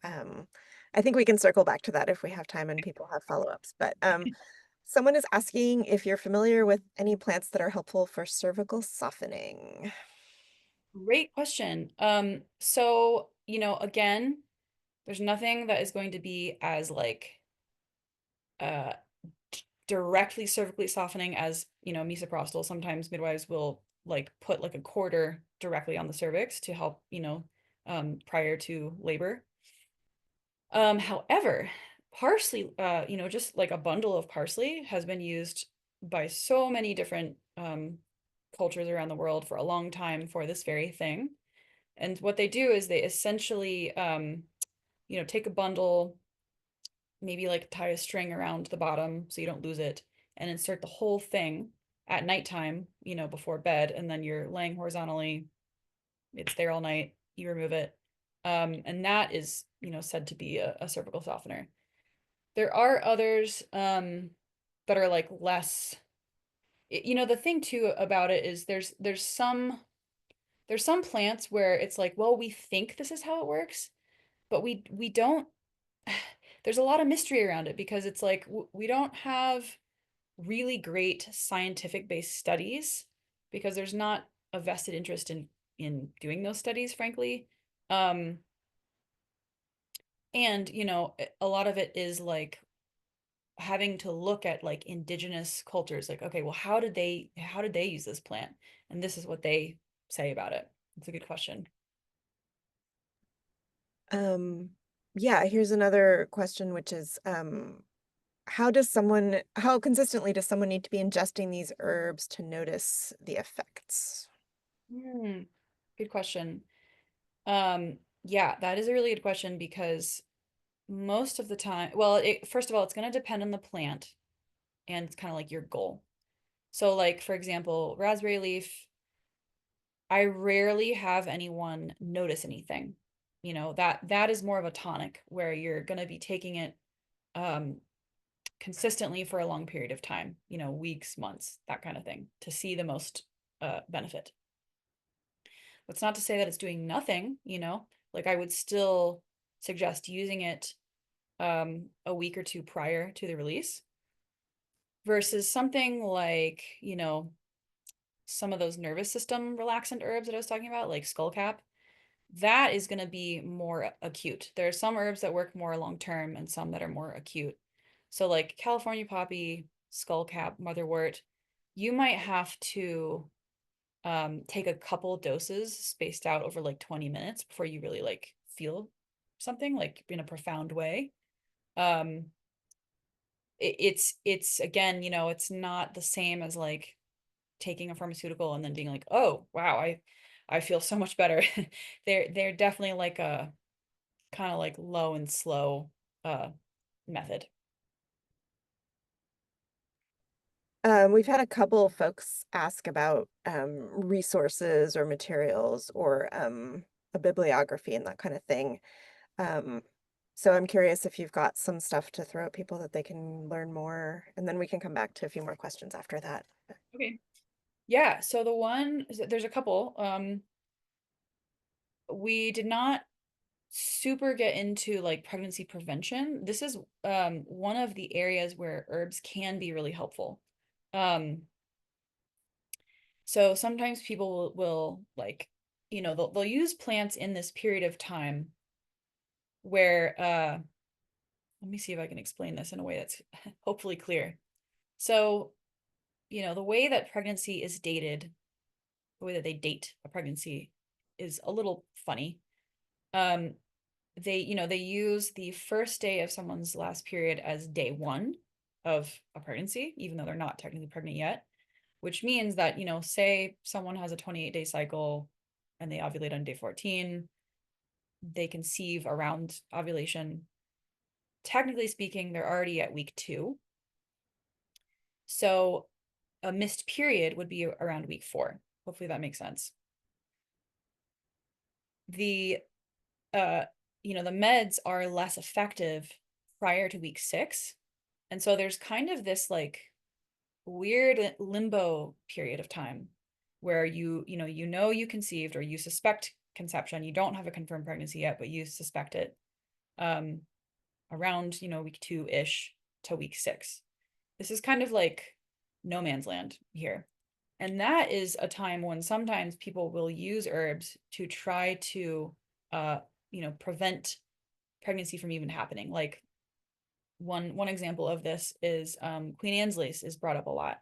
Speaker 1: I think we can circle back to that if we have time and people have follow-ups, but, someone is asking if you're familiar with any plants that are helpful for cervical softening.
Speaker 2: Great question. So, again, there's nothing that is going to be as like uh directly cervically softening as, misoprostol. Sometimes midwives will like put like a quarter directly on the cervix to help, prior to labor. However, parsley, just like a bundle of parsley has been used by so many different cultures around the world for a long time for this very thing. And what they do is they essentially, take a bundle, maybe like tie a string around the bottom so you don't lose it, and insert the whole thing at nighttime, before bed, and then you're laying horizontally. It's there all night. You remove it. And that is, said to be a cervical softener. There are others that are like less, the thing too about it is there's some plants where it's like, well, we think this is how it works, but we don't. There's a lot of mystery around it because it's like we don't have really great scientific based studies because there's not a vested interest in doing those studies, frankly. Um, and a lot of it is like having to look at like indigenous cultures, like, okay, well, how did they use this plant? And this is what they say about it. It's a good question.
Speaker 1: Um, yeah, here's another question, which is, how consistently does someone need to be ingesting these herbs to notice the effects?
Speaker 2: Hmm, good question. Yeah, that is a really good question because most of the time, well, first of all, it's going to depend on the plant and it's kind of like your goal. So, like, for example, raspberry leaf, I rarely have anyone notice anything. That is more of a tonic where you're going to be taking it um consistently for a long period of time, weeks, months, that kind of thing, to see the most benefit. That's not to say that it's doing nothing, like I would still suggest using it a week or two prior to the release versus something like, some of those nervous system relaxant herbs that I was talking about, like skullcap. That is going to be more acute. There are some herbs that work more long term and some that are more acute. So, like California poppy, skullcap, motherwort, you might have to take a couple doses spaced out over like 20 minutes before you really like feel something like in a profound way. Um, it's again, it's not the same as like taking a pharmaceutical and then being like, oh wow, I feel so much better. They're definitely like a kind of like low and slow uh method.
Speaker 1: We've had a couple folks ask about resources or materials or a bibliography and that kind of thing. Um, so I'm curious if you've got some stuff to throw at people that they can learn more, and then we can come back to a few more questions after that.
Speaker 2: Okay. Yeah, so there's a couple. We did not super get into like pregnancy prevention. This is one of the areas where herbs can be really helpful. Um, so sometimes people will like, they'll use plants in this period of time where let me see if I can explain this in a way that's hopefully clear. So, the way that pregnancy is dated, the way that they date a pregnancy is a little funny. Um, they use the first day of someone's last period as day one of a pregnancy, even though they're not technically pregnant yet, which means that, say someone has a 28-day cycle and they ovulate on day 14, they conceive around ovulation. Technically speaking, they're already at week 2. So a missed period would be around week 4. Hopefully that makes sense. The uh the meds are less effective prior to week 6. And so there's kind of this like weird limbo period of time where you conceived or you suspect conception. You don't have a confirmed pregnancy yet, but you suspect it um around, week 2-ish to week 6. This is kind of like no man's land here. And that is a time when sometimes people will use herbs to try to prevent pregnancy from even happening. Like one example of this is Queen Anne's lace is brought up a lot.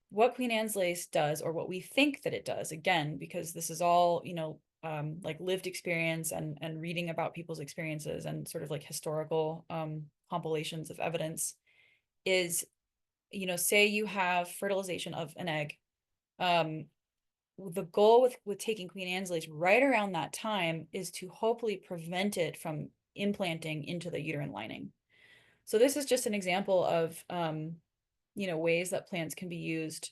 Speaker 2: What Queen Anne's lace does, or what we think that it does, again, because this is all, like lived experience and reading about people's experiences and sort of like historical compilations of evidence, is, say you have fertilization of an egg. The goal with taking Queen Anne's lace right around that time is to hopefully prevent it from implanting into the uterine lining. So this is just an example of ways that plants can be used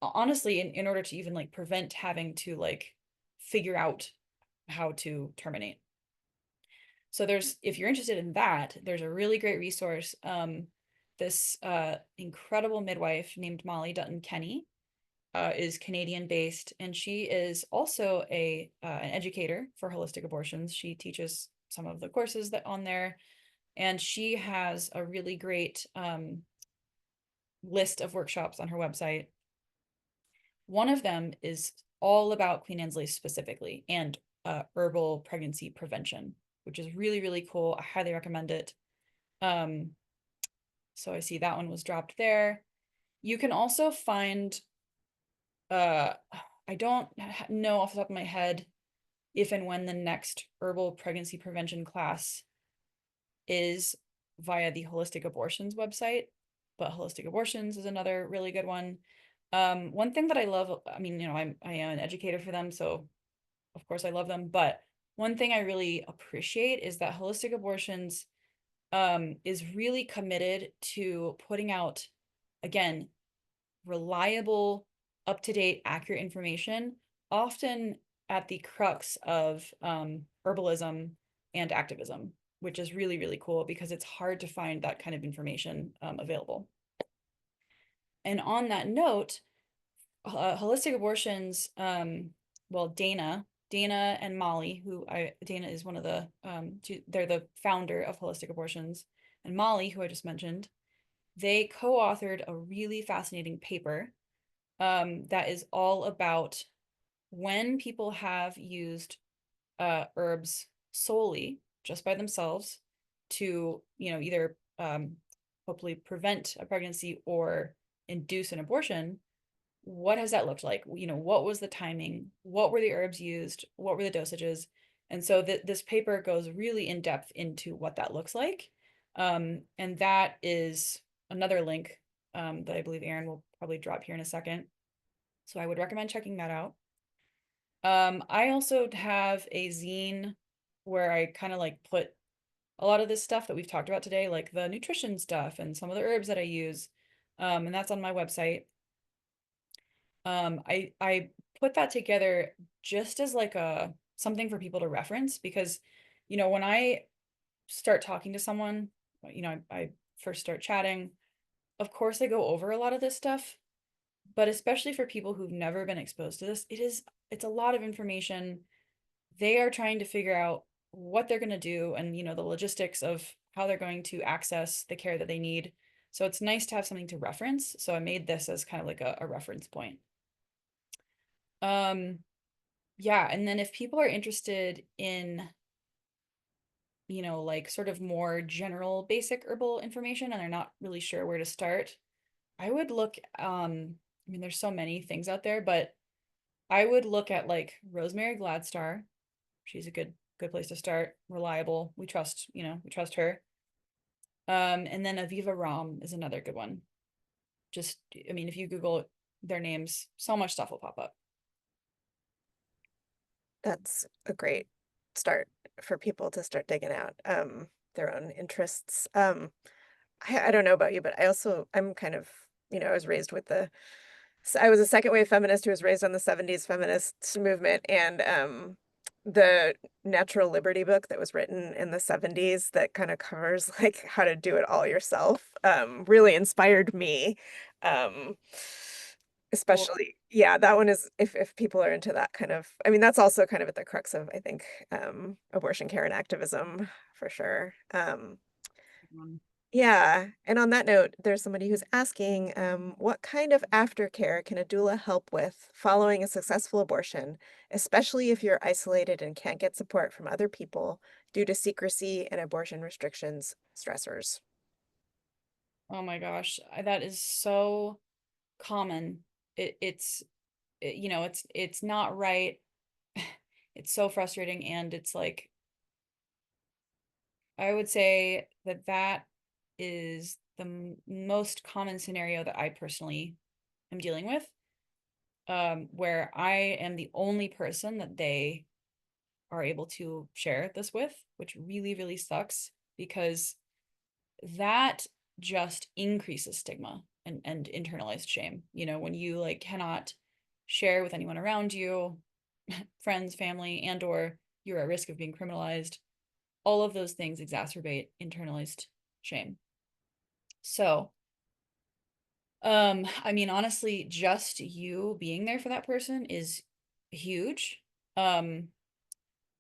Speaker 2: honestly in order to even like prevent having to like figure out how to terminate. So if you're interested in that, there's a really great resource. This incredible midwife named Molly Dutton Kenny is Canadian based, and she is also an educator for holistic abortions. She teaches some of the courses that on there, and she has a really great list of workshops on her website. One of them is all about Queen Anne's lace specifically and herbal pregnancy prevention, which is really, really cool. I highly recommend it. Um, so I see that one was dropped there. You can also find, uh, I don't know off the top of my head if and when the next herbal pregnancy prevention class is via the Holistic Abortions website, but Holistic Abortions is another really good one. One thing that I love, I mean, I am an educator for them, so of course I love them, but one thing I really appreciate is that Holistic Abortions is really committed to putting out, again, reliable, up-to-date, accurate information, often at the crux of herbalism and activism, which is really, really cool because it's hard to find that kind of information available. And on that note, holistic abortions, well, Dana and Molly, Dana is one of they're the founder of Holistic Abortions, and Molly, who I just mentioned, they co-authored a really fascinating paper that is all about when people have used herbs solely, just by themselves, to, either hopefully prevent a pregnancy or induce an abortion. What has that looked like? What was the timing? What were the herbs used? What were the dosages? And so this paper goes really in depth into what that looks like. And that is another link that I believe Aaron will probably drop here in a second. So I would recommend checking that out. I also have a zine where I kind of like put a lot of this stuff that we've talked about today, like the nutrition stuff and some of the herbs that I use. And that's on my website. I put that together just as like a something for people to reference because, when I start talking to someone, I first start chatting, of course I go over a lot of this stuff, but especially for people who've never been exposed to this, it's a lot of information. They are trying to figure out what they're going to do and, the logistics of how they're going to access the care that they need. So it's nice to have something to reference. So I made this as kind of like a reference point. Um, yeah, and then if people are interested in, like sort of more general basic herbal information and they're not really sure where to start, I would look, there's so many things out there, but I would look at like Rosemary Gladstar. She's a good place to start, reliable. We trust her. And then Aviva Ram is another good one. Just, if you Google their names, so much stuff will pop up.
Speaker 1: That's a great start for people to start digging out their own interests. I don't know about you, but I'm kind of, I was raised with I was a second wave feminist who was raised on the 70s feminist movement, and the Natural Liberty book that was written in the 70s that kind of covers like how to do it all yourself really inspired me. Um,
Speaker 2: Cool.
Speaker 1: Especially, yeah, that one is if people are into that kind of, I mean, that's also kind of at the crux of, I think, abortion care and activism for sure. Yeah, and on that note, there's somebody who's asking, what kind of aftercare can a doula help with following a successful abortion, especially if you're isolated and can't get support from other people due to secrecy and abortion restrictions, stressors?
Speaker 2: Oh my gosh, that is so common. It's not right. It's so frustrating, and it's like I would say that is the most common scenario that I personally am dealing with, where I am the only person that they are able to share this with, which really, really sucks because that just increases stigma and internalized shame. When you like cannot share with anyone around you, friends, family, and or you're at risk of being criminalized, all of those things exacerbate internalized shame. So, honestly, just you being there for that person is huge. Um,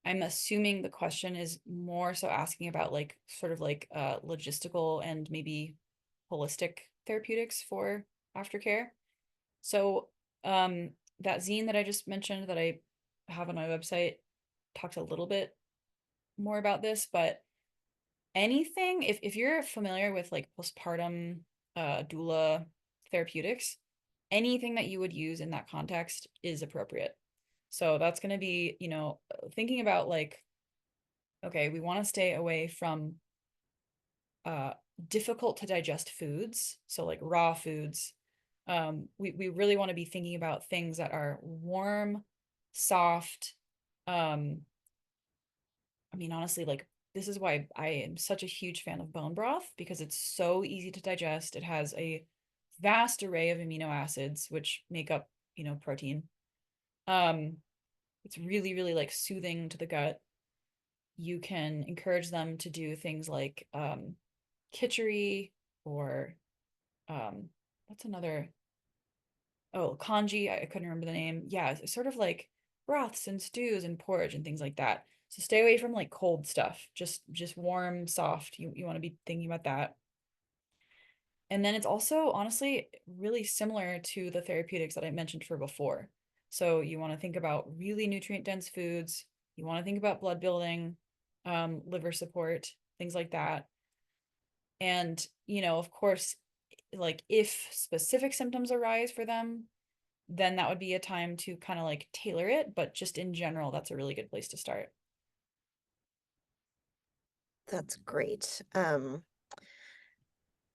Speaker 2: I'm assuming the question is more so asking about like sort of like logistical and maybe holistic therapeutics for aftercare. So, um, that zine that I just mentioned that I have on my website talks a little bit more about this, but anything, if you're familiar with like postpartum doula therapeutics, anything that you would use in that context is appropriate. So that's going to be, thinking about like, okay, we want to stay away from uh difficult to digest foods, so like raw foods. We really want to be thinking about things that are warm, soft. um Honestly, like this is why I am such a huge fan of bone broth because it's so easy to digest. It has a vast array of amino acids which make up, protein. um it's really, really like soothing to the gut. You can encourage them to do things like kitchery or um what's another, oh, kanji, I couldn't remember the name. Yeah, it's sort of like broths and stews and porridge and things like that. So stay away from like cold stuff. Just warm, soft. You want to be thinking about that. And then it's also honestly really similar to the therapeutics that I mentioned for before. So you want to think about really nutrient dense foods. You want to think about blood building, liver support, things like that. And, of course, like if specific symptoms arise for them, then that would be a time to kind of like tailor it. But just in general, that's a really good place to start.
Speaker 1: That's great. I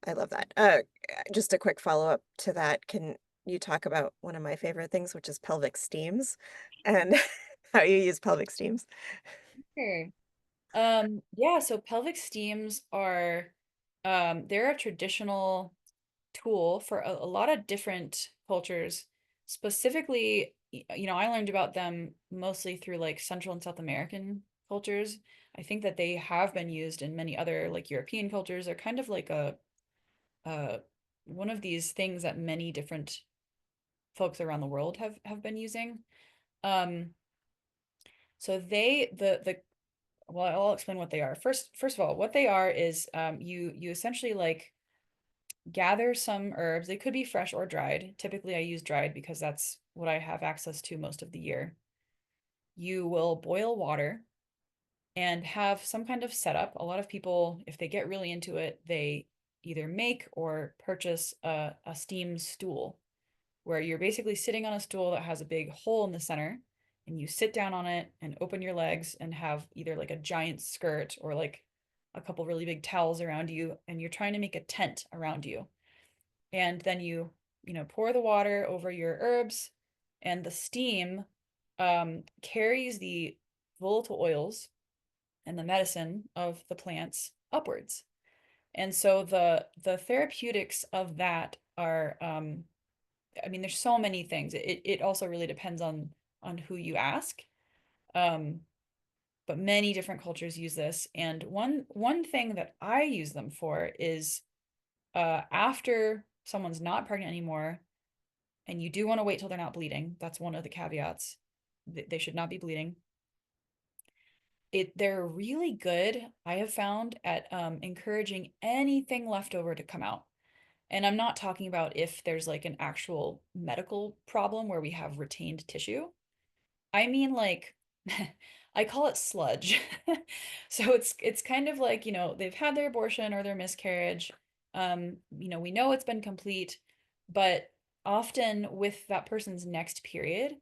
Speaker 1: love that. Just a quick follow-up to that. Can you talk about one of my favorite things, which is pelvic steams and how you use pelvic steams?
Speaker 2: Sure. Yeah, so pelvic steams are they're a traditional tool for a lot of different cultures. Specifically, I learned about them mostly through like Central and South American cultures. I think that they have been used in many other like European cultures. They're kind of like a one of these things that many different folks around the world have been using. Um, so the well, I'll explain what they are. First of all, what they are is you essentially like gather some herbs. They could be fresh or dried. Typically, I use dried because that's what I have access to most of the year. You will boil water and have some kind of setup. A lot of people, if they get really into it, they either make or purchase a steam stool where you're basically sitting on a stool that has a big hole in the center and you sit down on it and open your legs and have either like a giant skirt or like a couple really big towels around you and you're trying to make a tent around you. And then you pour the water over your herbs and the steam carries the volatile oils and the medicine of the plants upwards. And so the therapeutics of that are I mean, there's so many things. It also really depends on who you ask. Um, but many different cultures use this. And one thing that I use them for is after someone's not pregnant anymore, and you do want to wait till they're not bleeding. That's one of the caveats. They should not be bleeding. They're really good, I have found, at encouraging anything left over to come out. And I'm not talking about if there's like an actual medical problem where we have retained tissue. I mean like I call it sludge. So it's kind of like, they've had their abortion or their miscarriage. We know it's been complete, but often with that person's next period,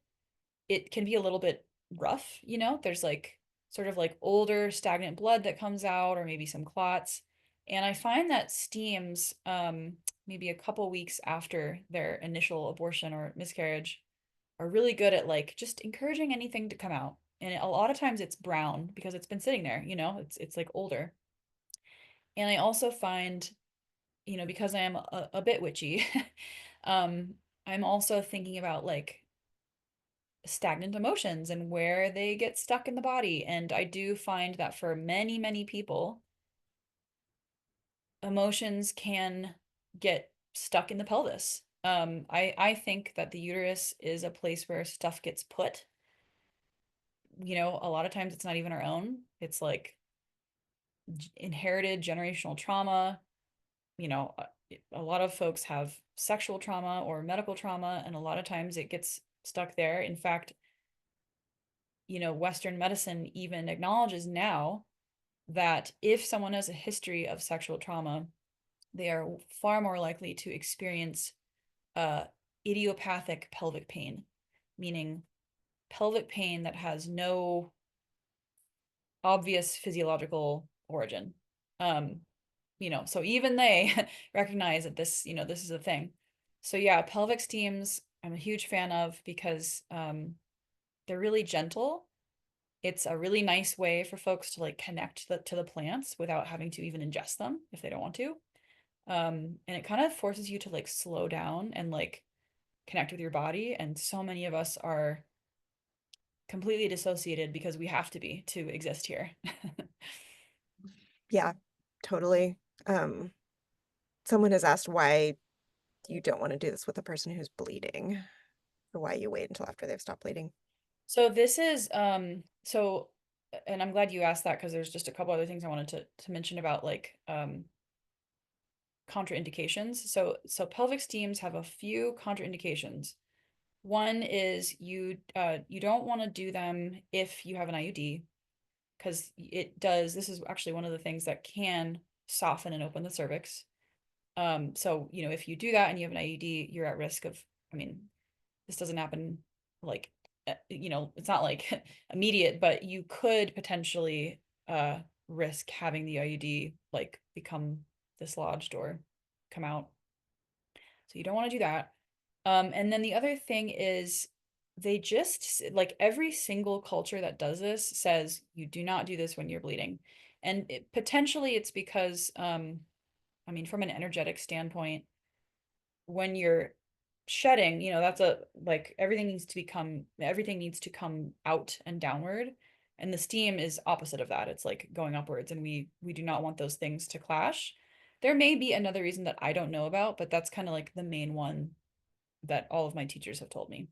Speaker 2: it can be a little bit rough. There's like sort of like older stagnant blood that comes out or maybe some clots. And I find that steams, maybe a couple weeks after their initial abortion or miscarriage, are really good at like just encouraging anything to come out. And a lot of times it's brown because it's been sitting there. It's like older. And I also find, because I am a bit witchy, um, I'm also thinking about like stagnant emotions and where they get stuck in the body. And I do find that for many, many people, emotions can get stuck in the pelvis. I think that the uterus is a place where stuff gets put. A lot of times it's not even our own. It's like inherited generational trauma. You know, uh, a lot of folks have sexual trauma or medical trauma, and a lot of times it gets stuck there. In fact, Western medicine even acknowledges now that if someone has a history of sexual trauma, they are far more likely to experience uh, idiopathic pelvic pain, meaning pelvic pain that has no obvious physiological origin. Um, so even they recognize that this is a thing. So yeah, pelvic steams I'm a huge fan of because they're really gentle. It's a really nice way for folks to like connect to the plants without having to even ingest them if they don't want to. And it kind of forces you to like slow down and like connect with your body. And so many of us are completely dissociated because we have to be to exist here.
Speaker 1: Yeah, totally. Um, Someone has asked why you don't want to do this with a person who's bleeding, or why you wait until after they've stopped bleeding.
Speaker 2: So this is and I'm glad you asked that because there's just a couple other things I wanted to mention about like contraindications. So pelvic steams have a few contraindications. One is you don't want to do them if you have an IUD because this is actually one of the things that can soften and open the cervix. So if you do that and you have an IUD, you're at risk of, I mean, this doesn't happen like it's not like immediate, but you could potentially risk having the IUD like become dislodged or come out. So you don't want to do that. And then the other thing is they just like every single culture that does this says you do not do this when you're bleeding. And potentially it's because I mean from an energetic standpoint, when you're shedding, that's a like everything needs to come out and downward. And the steam is opposite of that. It's like going upwards, and we do not want those things to clash. There may be another reason that I don't know about, but that's kind of like the main one that all of my teachers have told me.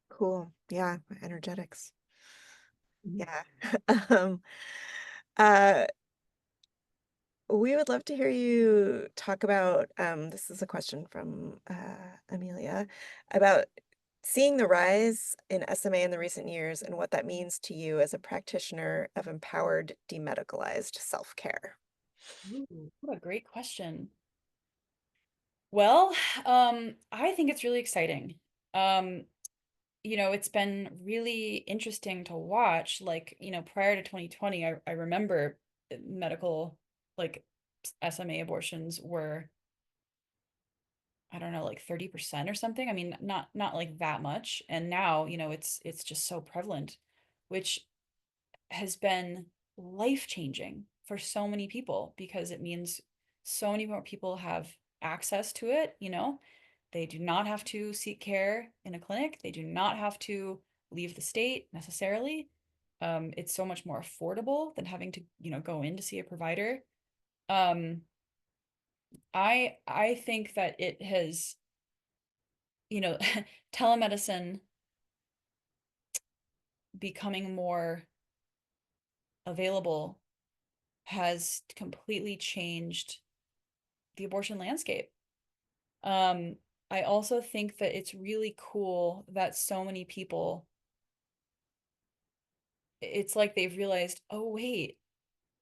Speaker 1: Cool. Yeah, energetics.
Speaker 2: Mhm.
Speaker 1: Yeah. Um, uh, we would love to hear you talk about, this is a question from Amelia, about seeing the rise in SMA in the recent years and what that means to you as a practitioner of empowered, demedicalized self-care.
Speaker 2: Ooh, what a great question. Well, I think it's really exciting. Um, it's been really interesting to watch. Like, prior to 2020, I remember medical, like SMA abortions were, I don't know, like 30% or something. I mean, not like that much. And now, it's just so prevalent, which has been life-changing for so many people because it means so many more people have access to it. They do not have to seek care in a clinic. They do not have to leave the state necessarily. It's so much more affordable than having to go in to see a provider. Um, I think that it has, you know, telemedicine becoming more available has completely changed the abortion landscape. Um, I also think that it's really cool that so many people, it's like they've realized, oh, wait,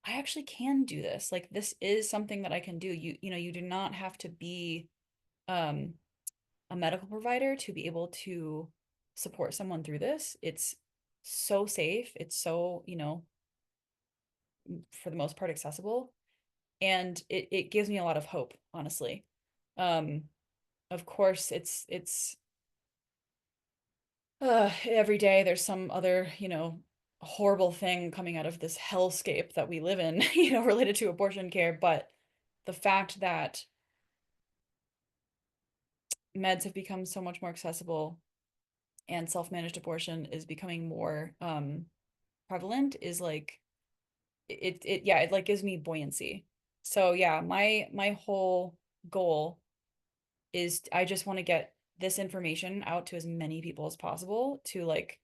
Speaker 2: I actually can do this. Like this is something that I can do. You do not have to be um a medical provider to be able to support someone through this. It's so safe. It's so, for the most part accessible. And it gives me a lot of hope, honestly. Um, of course, it's every day there's some other, horrible thing coming out of this hellscape that we live in, related to abortion care. But the fact that meds have become so much more accessible and self-managed abortion is becoming more prevalent is like yeah, it like gives me buoyancy. So yeah, my whole goal is I just want to get this information out to as many people as possible to like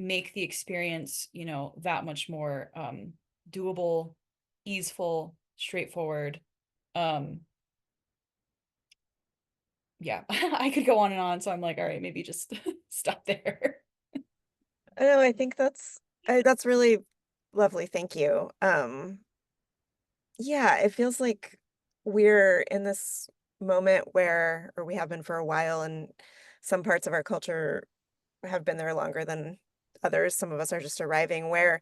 Speaker 2: make the experience, that much more doable, easeful, straightforward. Um, yeah, I could go on and on, so I'm like, all right, maybe just stop there.
Speaker 1: I know, I think that's really lovely. Thank you. Yeah, it feels like we're in this moment where, or we have been for a while, and some parts of our culture have been there longer than others. Some of us are just arriving, where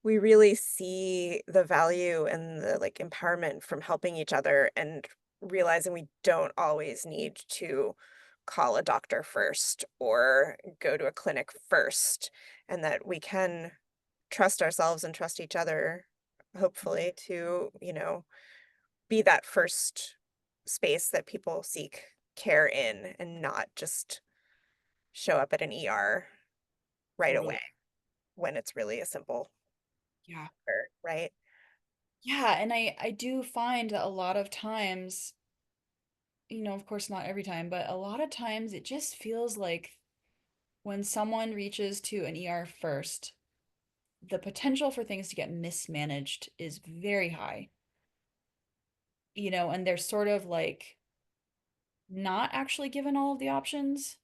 Speaker 1: we really see the value and the like empowerment from helping each other and realizing we don't always need to call a doctor first or go to a clinic first, and that we can trust ourselves and trust each other, hopefully, to, be that first space that people seek care in and not just show up at an ER right
Speaker 2: Totally.
Speaker 1: away when it's really a simple
Speaker 2: Yeah.
Speaker 1: matter, right?
Speaker 2: Yeah, and I do find that a lot of times, of course not every time, but a lot of times it just feels like when someone reaches to an ER first, the potential for things to get mismanaged is very high, and they're sort of like not actually given all of the options.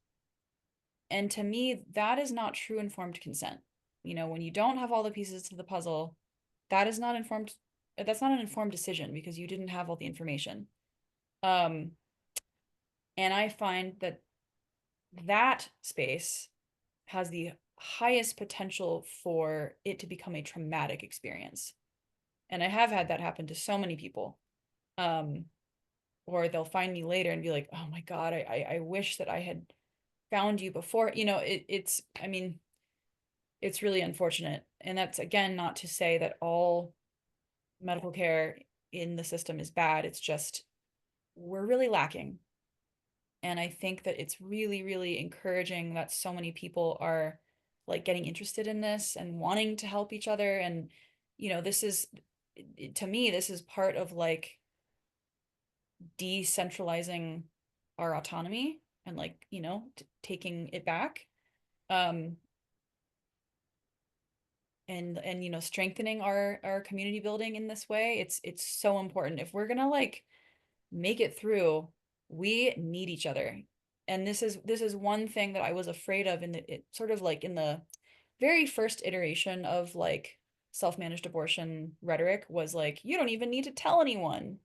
Speaker 2: And to me, that is not true informed consent. When you don't have all the pieces to the puzzle, that is not informed, that's not an informed decision because you didn't have all the information. Um, and I find that that space has the highest potential for it to become a traumatic experience. And I have had that happen to so many people. Um, or they'll find me later and be like, "Oh my God, I wish that I had found you before." I mean, it's really unfortunate. And that's again not to say that all medical care in the system is bad. It's just we're really lacking. And I think that it's really, really encouraging that so many people are like getting interested in this and wanting to help each other. And, this is, to me, this is part of like decentralizing our autonomy and like, taking it back. Um, and strengthening our community building in this way. It's so important. If we're gonna like make it through, we need each other. And this is one thing that I was afraid of sort of like in the very first iteration of like self-managed abortion rhetoric was like, you don't even need to tell anyone.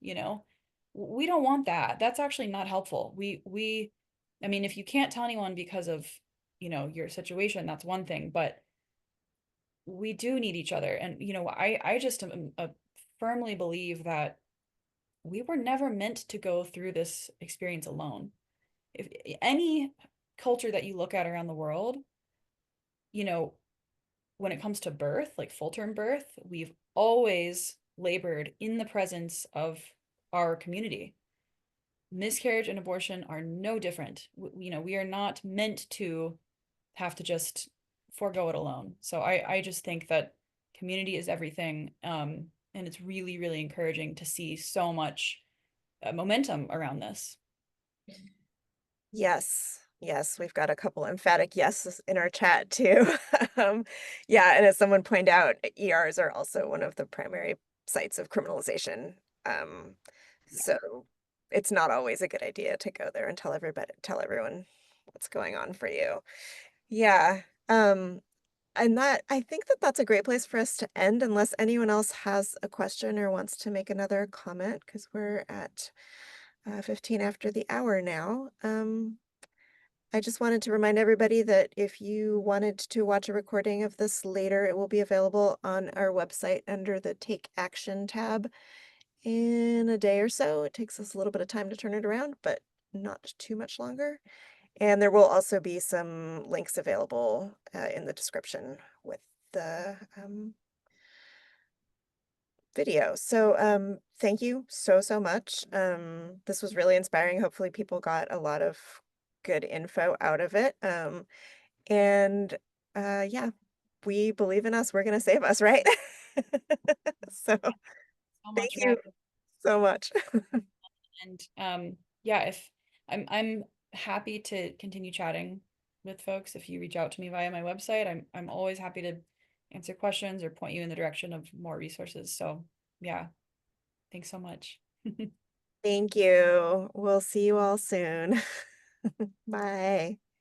Speaker 2: We don't want that. That's actually not helpful. I mean, if you can't tell anyone because of, your situation, that's one thing, but we do need each other. And, I just firmly believe that we were never meant to go through this experience alone. If any culture that you look at around the world, you know, when it comes to birth, like full-term birth, we've always labored in the presence of our community. Miscarriage and abortion are no different. We are not meant to have to just forego it alone. So I just think that community is everything. And it's really, really encouraging to see so much momentum around this.
Speaker 1: Yes. Yes, we've got a couple emphatic yeses in our chat too. Um, yeah, and as someone pointed out, ERs are also one of the primary sites of criminalization. Um,
Speaker 2: Yeah.
Speaker 1: so it's not always a good idea to go there and tell everyone what's going on for you. Yeah. And that I think that that's a great place for us to end unless anyone else has a question or wants to make another comment because we're at 15 after the hour now. I just wanted to remind everybody that if you wanted to watch a recording of this later, it will be available on our website under the Take Action tab in a day or so. It takes us a little bit of time to turn it around, but not too much longer. And there will also be some links available in the description with the video. So thank you so, so much. This was really inspiring. Hopefully people got a lot of good info out of it. And yeah, we believe in us. We're going to save us, right? So
Speaker 2: So
Speaker 1: thank
Speaker 2: much for
Speaker 1: you
Speaker 2: having me.
Speaker 1: so much.
Speaker 2: And yeah, if I'm happy to continue chatting with folks if you reach out to me via my website. I'm always happy to answer questions or point you in the direction of more resources. So yeah, thanks so much.
Speaker 1: Thank you. We'll see you all soon. Bye.